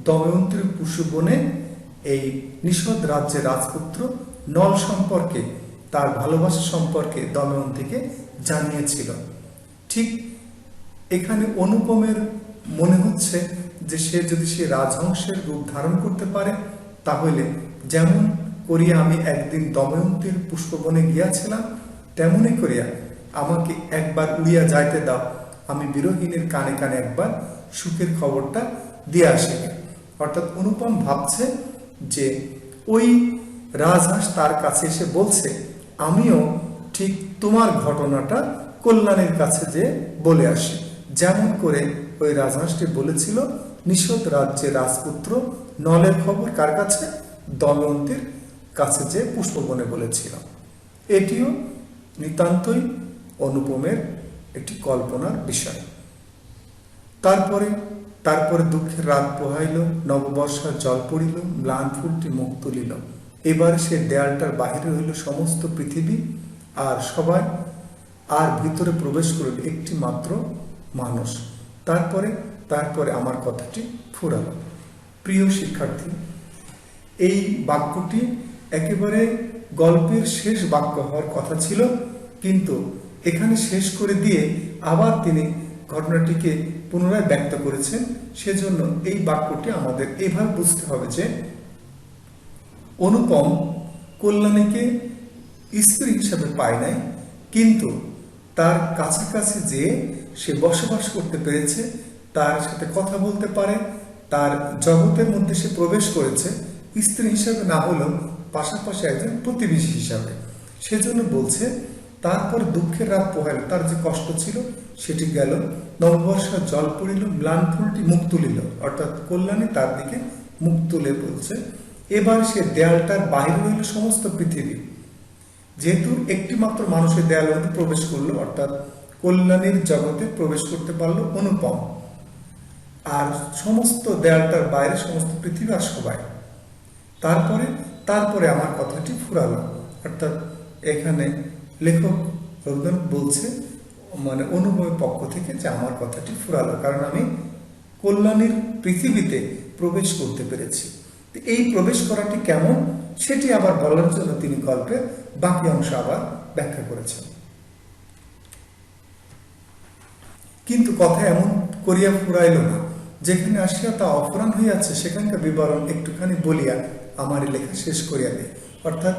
দময়ন্তীর পুষ্পবনে এই নিষদ রাজ্যের রাজপুত্র নল সম্পর্কে, তার ভালোবাসা সম্পর্কে দময়ন্তীকে জানিয়েছিল। ঠিক এখানে অনুপমের মনে হচ্ছে যে সে যদি সে রাজহংসের রূপ ধারণ করতে পারে, তাহলে যেমন করিয়া আমি একদিন দময়ন্তীর পুষ্পবনে গিয়াছিলাম, তেমনই করিয়া আমাকে একবার উড়িয়া যাইতে দাও, আমি বিরোহিনীর কানে কানে একবার সুখের খবরটা দিয়ে আসি। অর্থাৎ অনুপম ভাবছে যে ওই রাজহাঁস তার কাছে এসে বলছে, আমিও ঠিক তোমার ঘটনাটা কল্যাণীর কাছে যে বলে আসি, যেমন করে ওই রাজহাঁসটি বলেছিল নিষদ রাজ্যের রাজপুত্র নলের খবর কার কাছে, দময়ন্তীর কাছে যে পুষ্পবনে বলেছিল। এটিও নিতান্তই অনুপমের একটি কল্পনার বিষয়। তারপরে দুঃখের রাত পোহাইল, নববর্ষার জল পড়িল, ম্লান ফুলটি মুখ তুলিল। এবার সে দেয়ালটার বাহিরে হইল সমস্ত পৃথিবী, আর সবাই, আর ভিতরে প্রবেশ করিল একটি মাত্র মানুষ। তারপরে আমার কথাটি ফুরালো। প্রিয় শিক্ষার্থী, এই বাক্যটি একেবারে গল্পের শেষ বাক্য হওয়ার কথা ছিল, কিন্তু এখানে শেষ করে দিয়ে আবার তিনি ঘটনাটিকে পুনরায় ব্যক্ত করেছেন। সেজন্য এই বাক্যটি আমাদের এভাবে বুঝতে হবে যে অনুপম কল্যাণীকে স্ত্রী হিসাবে পায় নাই, কিন্তু তার কাছাকাছি যে সে বসবাস করতে পেরেছে, তার সাথে কথা বলতে পারে, তার জগতের মধ্যে সে প্রবেশ করেছে, স্ত্রী হিসাবে না হলেও পাশাপাশি একজন প্রতিবেশী হিসাবে। সেজন্য বলছে তারপর দুঃখের রাত পোহাইল, তার যে কষ্ট ছিল সেটি গেল, নববর্ষার জল পড়িল, ম্লান ফুলটি মুখ তুলিল, অর্থাৎ কল্যাণী তার দিকে মুখ তুলে বলছে এবার সে দেয়ালটার বাহির হইল সমস্ত পৃথিবী। যেহেতু একটি মাত্র মানুষের দেয়ালের মধ্যে প্রবেশ করলো, অর্থাৎ কল্যাণীর জগতে প্রবেশ করতে পারলো অনুপম, আর সমস্ত দেয়ালটার বাইরে সমস্ত পৃথিবী আর সবাই। তারপরে আমার কথাটি ফুরালো, অর্থাৎ এখানে লেখক রবীন্দ্রনাথ বলছে মানে অনুভবের পক্ষ থেকে যে আমার কথাটি ফুরালো, কারণ আমি কল্যাণীর পৃথিবীতে প্রবেশ করতে পেরেছি। এই প্রবেশ করাটি কেমন সেটি আবার বলার জন্য তিনি গল্পের বাকি অংশ আবার ব্যাখ্যা করেছেন। কিন্তু কথা এমন করিয়া ফুরাইল না, যেখানে আসিয়া তা অফুরান হইয়াছে সেখানকার বিবরণ একটুখানি বলিয়া আমার লেখা শেষ করিয়া দেয়। অর্থাৎ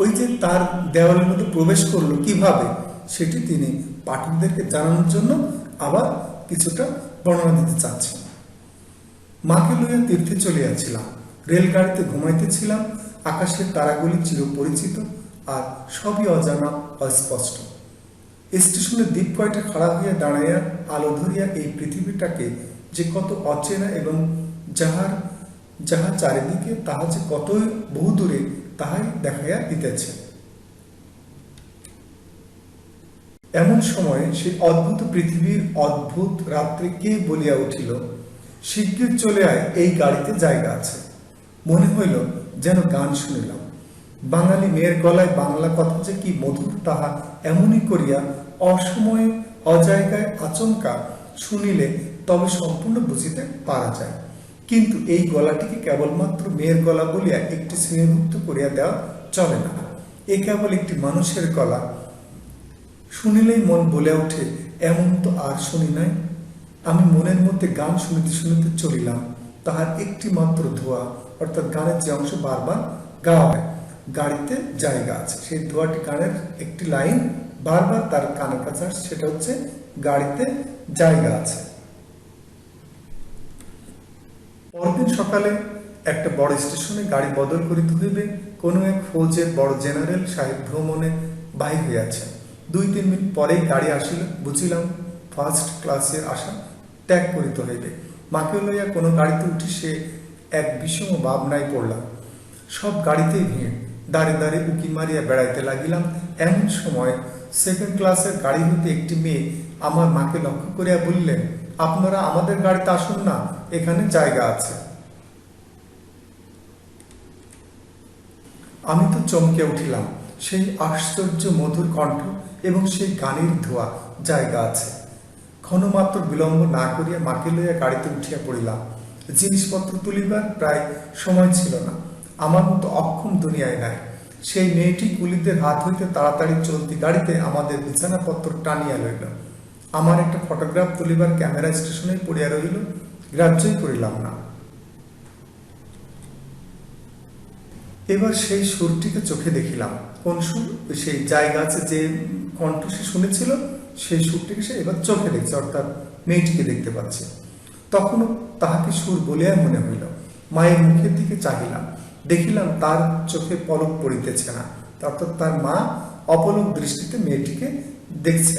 ওই যে তার দেওয়ালের মধ্যে প্রবেশ করলো কিভাবে, সেটি তিনি পাঠকদেরকে জানানোর জন্য আবার কিছুটা বর্ণনা দিতে চাচ্ছেন। মাকে লইয়া তীর্থে চলিয়াছিলাম, রেলগাড়িতে ঘুমাইতেছিলাম, আকাশের তারাগুলি চিরপরিচিত আর সবই অজানা অস্পষ্ট। স্টেশনের দ্বীপ কয়টা খাড়া হইয়া দাঁড়াইয়া আলো ধরিয়া এই পৃথিবীটাকে যে কত অচেনা এবং যাহা চারিদিকে তাহা যে কত বহু দূরে তাহাই দেখাইয়া দিতেছে। এমন সময়ে সেই অদ্ভুত পৃথিবীর অদ্ভুত রাত্রে কে বলিয়া উঠিল, শিগগির চলে আয়, এই গাড়িতে জায়গা আছে। মনে হইল যেন গান শুনিলাম। বাঙালি মেয়ের গলায় বাংলা কথা যে কি মধুর তাহা এমনই করিয়া অসময়ে অজায়গায় আচমকা শুনিলে তবে সম্পূর্ণ বুঝিতে পারা যায়। কিন্তু এই গলাটিকে কেবলমাত্র মেয়ের গলা বলিয়া একটি শ্রেণীভুক্ত করিয়া দেওয়া চলে না। এ কেবল একটি মানুষের গলা, শুনিলেই মন বলে ওঠে এমন তো আর শুনি নাই। আমি মনের মধ্যে গান শুনিতে শুনিতে চলিলাম, তাহার একটি মাত্র ধোয়া, অর্থাৎ গানের যে অংশ বারবার গাওয়া হয়, গাড়িতে জায়গা আছে, সেই ধোয়াটি গানের একটি লাইন বারবার তার কানের কাছে আসছে, সেটা হচ্ছে গাড়িতে জায়গা আছে। পরদিন সকালে একটা বড় স্টেশনে গাড়ি বদল করিতে হইবে। কোনো এক ফৌজের বড় জেনারেল সাহেব ভ্রমণে বাহির হইয়াছেন। 2-3 মিনিট পরেই গাড়ি আসিল। বুঝিলাম ফার্স্ট ক্লাসের আশা ত্যাগ করিতে হইবে। মাকে লইয়া কোনো গাড়িতে উঠি সে এক বিষম ভাবনায় পড়লাম। সব গাড়িতেই ভিড়, দাঁড়িয়ে দাঁড়িয়ে উকি মারিয়া বেড়াইতে লাগিলাম। এমন সময় সেকেন্ড ক্লাসের গাড়ি হইতে একটি মেয়ে আমার মাকে লক্ষ্য করিয়া বললেন, আপনারা আমাদের গাড়িতে আসুন না, এখানে জায়গা আছে। আমি তো চমকে উঠিলাম। সেই আশ্চর্য মধুর কণ্ঠ এবং সেই গানের ধোয়া, জায়গা আছে। ক্ষণমাত্র বিলম্ব না করিয়া মাকে লইয়া গাড়িতে উঠিয়া পড়িলাম। জিনিসপত্র তুলিবার প্রায় সময় ছিল না। আমার মতো অক্ষম দুনিয়ায় নাই। সেই মেয়েটি কুলিদের হাত হইতে তাড়াতাড়ি চলতি গাড়িতে আমাদের বিছানাপত্র টানিয়া লইল। আমার একটা ফটোগ্রাফ তুলিবার ক্যামেরা স্টেশনে পড়িয়া রহিল, গ্রাহ্যই করিলাম না। এবার সেই সুরটিকে চোখে দেখিলাম। কোন সুর? সেই জায়গা আছে যে কণ্ঠ সে শুনেছিল, সেই সুরটিকে সে এবার চোখে দেখছে, অর্থাৎ মেয়েটিকে দেখতে পাচ্ছে। তখনও তাহাকে সুর বলিয়া মনে হইল। মায়ের মুখের দিকে চাহিলাম, দেখিলাম তার চোখে পলক পড়িতেছে না, অর্থাৎ তার মা অপলক দৃষ্টিতে মেয়েটিকে দেখছে।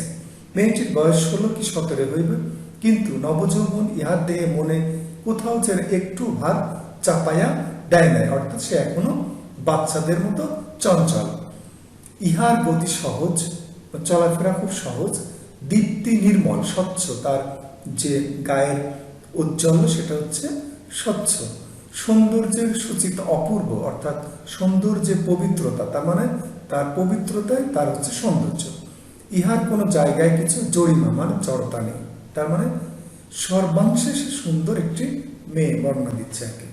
মেয়েটির বয়স 16 কি 17 হইবে, কিন্তু নবযৌবন ইহার দেহে মনে কোথাও যেন একটু ভার চাপাইয়া দেয় নাই, অর্থাৎ সে এখনো বাচ্চাদের মতো চঞ্চল। ইহার গতি সহজ, চলাফেরা খুব সহজ, দীপ্তি নির্মল স্বচ্ছ, তার যে গায়ের উজ্জ্বল সেটা হচ্ছে স্বচ্ছ, সৌন্দর্যের সূচিত অপূর্ব, অর্থাৎ সৌন্দর্যের পবিত্রতা, তার মানে তার পবিত্রতায় তার হচ্ছে সৌন্দর্য। ইহার কোনো জায়গায় কিছু জরিমা মানে জড়তা নেই, তার মানে সর্বাংশে সে সুন্দর একটি মেয়ে বর্ণনা দিচ্ছে আর কি।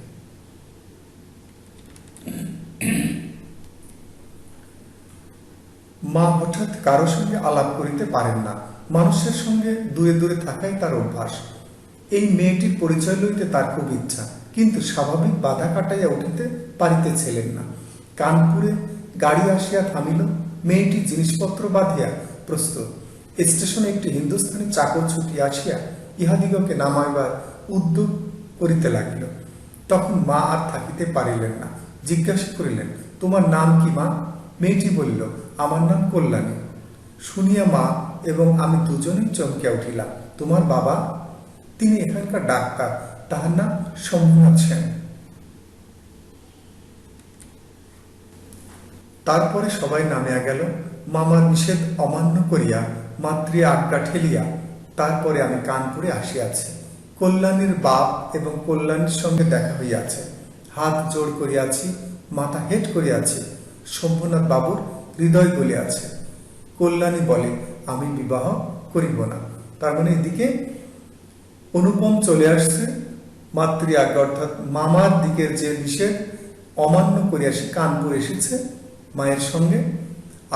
মা হঠাৎ কারো সঙ্গে আলাপ করিতে পারেন না, মানুষের সঙ্গে দূরে দূরে থাকাই তার অভ্যাস। এই মেয়েটির পরিচয় লইতে তার খুব ইচ্ছা, কিন্তু স্বাভাবিক বাধা কাটাইয়া উঠিতে পারিতেছিলেন না। কানপুরে গাড়ি আসিয়া থামিল, মেয়েটি জিনিসপত্র বাঁধিয়া প্রস্তুত। স্টেশনে একটি হিন্দুস্থানি চাকর ছুটি আসিয়া ইহাদিগকে নামাইবার উদ্যোগ করিতে লাগিল। তখন মা আর থাকিতে পারিলেন না, জিজ্ঞাসা করিলেন, তোমার নাম কি মা? মেয়েটি বলিল, আমার নাম কল্যাণী। শুনিয়া মা এবং আমি দুজনেই চমকিয়া উঠিলাম। তোমার বাবা? তিনি এখানকার ডাক্তার, তাহার নাম শম্ভুনাথ সেন। তারপরে সবাই নামিয়া গেল। মামার নিষেধ অমান্য করিয়া মাতৃ আজ্ঞা ঠেলিয়া তারপরে আমি কানপুরে আসিয়াছি। কল্যাণীর বাপ এবং কল্যাণীর সঙ্গে দেখা হইয়াছে, হাত জোড় করিয়াছি, মাথা হেট করিয়াছি। শম্ভুনাথ বাবুর হৃদয় গলিয়াছে। কল্যাণী বলে, আমি বিবাহ করিব না। তার মানে এদিকে অনুপম চলে আসছে, মাতৃ আজ্ঞা অর্থাৎ মামার দিকের যে নিষেধ অমান্য করিয়া সে কানপুর এসেছে মায়ের সঙ্গে,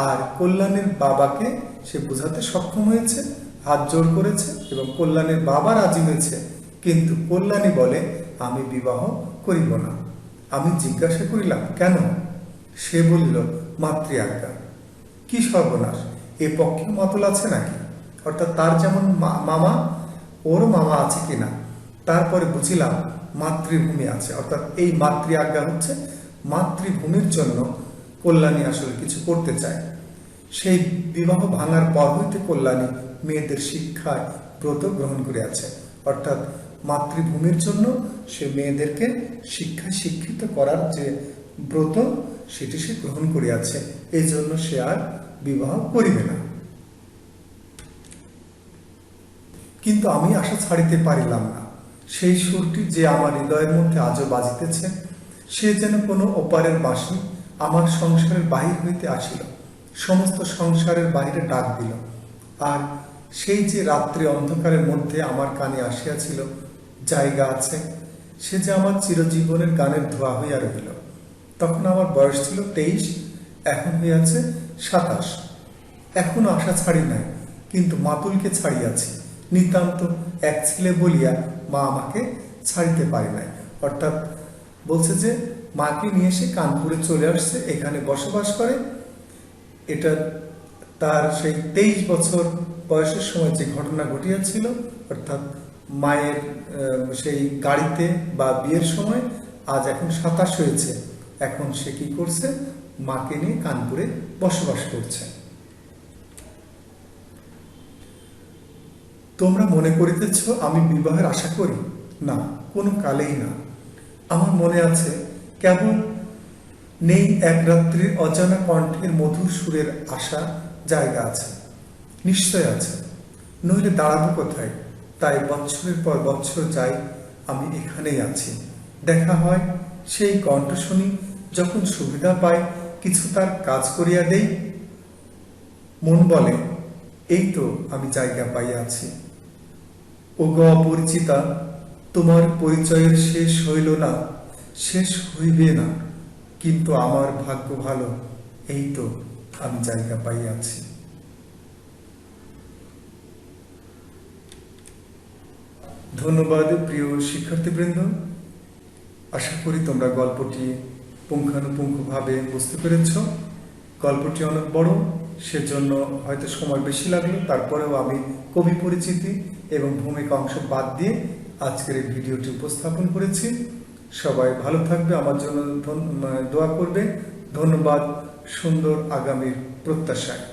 আর কল্যাণীর বাবাকে সে বোঝাতে সক্ষম হয়েছে, হাত জোড় করেছে এবং কল্যাণীর বাবা রাজি হয়েছে, কিন্তু কল্যাণী বলে, আমি বিবাহ করিব না। আমি জিজ্ঞাসা করিলাম, কেন? সে বলিল, মাতৃ আজ্ঞা। কি সর্বনাশ, এ পক্ষে মাতল আছে নাকি? অর্থাৎ তার যেমন মামা, ওর মামা আছে কিনা। তারপরে বুঝিলাম মাতৃভূমি আছে, অর্থাৎ এই মাতৃ আজ্ঞা হচ্ছে মাতৃভূমির জন্য কল্যাণী আসলে কিছু করতে চায়। সেই বিবাহ ভাঙার পর হইতে কল্যাণী মেয়েদের শিক্ষায় ব্রত গ্রহণ করিয়াছে, অর্থাৎ মাতৃভূমির জন্য সে মেয়েদেরকে শিক্ষায় শিক্ষিত করার যে ব্রত সেটি সে গ্রহণ করিয়াছে, এই জন্য সে আর বিবাহ করিবে না। কিন্তু আমি আশা ছাড়িতে পারিলাম না। সেই সুরটি যে আমার হৃদয়ের মধ্যে আজও বাজিতেছে, সে যেন কোনো ওপারের বাঁশি আমার সংসারের বাহির হইতে আসিল, সমস্ত সংসারের বাহিরে ডাক দিল। আর সেই যে রাত্রি অন্ধকারের মধ্যে আমার কানে আসিয়াছিল, জায়গা আছে, সে যে আমার চিরজীবনের গানের ধোয়া হইয়া রহিল। তখন আমার বয়স ছিল 23, এখন হইয়াছে 27। এখনো আশা ছাড়ি নাই, কিন্তু মাতুলকে ছাড়িয়াছি। নিতান্ত এক ছেলে বলিয়া মা আমাকে ছাড়িতে পারি নাই। অর্থাৎ বলছে যে মাকে নিয়ে সে কানপুরে চলে আসছে, এখানে বসবাস করে। এটা তার সেই 23 বছর বয়সের সময় যে ঘটনা ঘটিয়াছিল, অর্থাৎ মায়ের সেই গাড়িতে বা বিয়ের সময়, আজ এখন 27 হয়েছে। এখন সে কি করছে? মাকে নিয়ে কানপুরে বসবাস করছে। তোমরা মনে করিতেছ আমি বিবাহের আশা করি? না, কোনো কালেই না। আমার মনে আছে, কেবল নেই এক রাত্রির অজানা কণ্ঠের মধুর সুরের আশা জায়গা আছে, নিশ্চয় আছে, নইলে দাঁড়াবো কোথায়? তাই বৎসরের পর বৎসর যাই, আমি এখানেই আছি। দেখা হয়, সেই কণ্ঠ শুনি, যখন সুবিধা পাই কিছু তার কাজ করিয়া দেই। মন বলে, এই তো আমি জায়গা পাইয়াছি। ওগো অপরিচিতা, তোমার পরিচয়ের শেষ হইল না, শেষ হইবে না, কিন্তু আমার ভাগ্য ভালো, এই তো আমি জায়গা পাইয়াছি। ধন্যবাদ প্রিয় শিক্ষার্থীবৃন্দ। আশা করি তোমরা গল্পটি পুঙ্খানুপুঙ্খভাবে বুঝতে পেরেছ। গল্পটি অনেক বড়, সেজন্য হয়তো সময় বেশি লাগলো। তারপরেও আমি কবি পরিচিতি এবং ভূমিকা অংশ বাদ দিয়ে আজকের এই ভিডিওটি উপস্থাপন করেছি। সবাই ভালো থাকবে, আমার জন্য দোয়া করবে। ধন্যবাদ, সুন্দর আগামীর প্রত্যাশায়।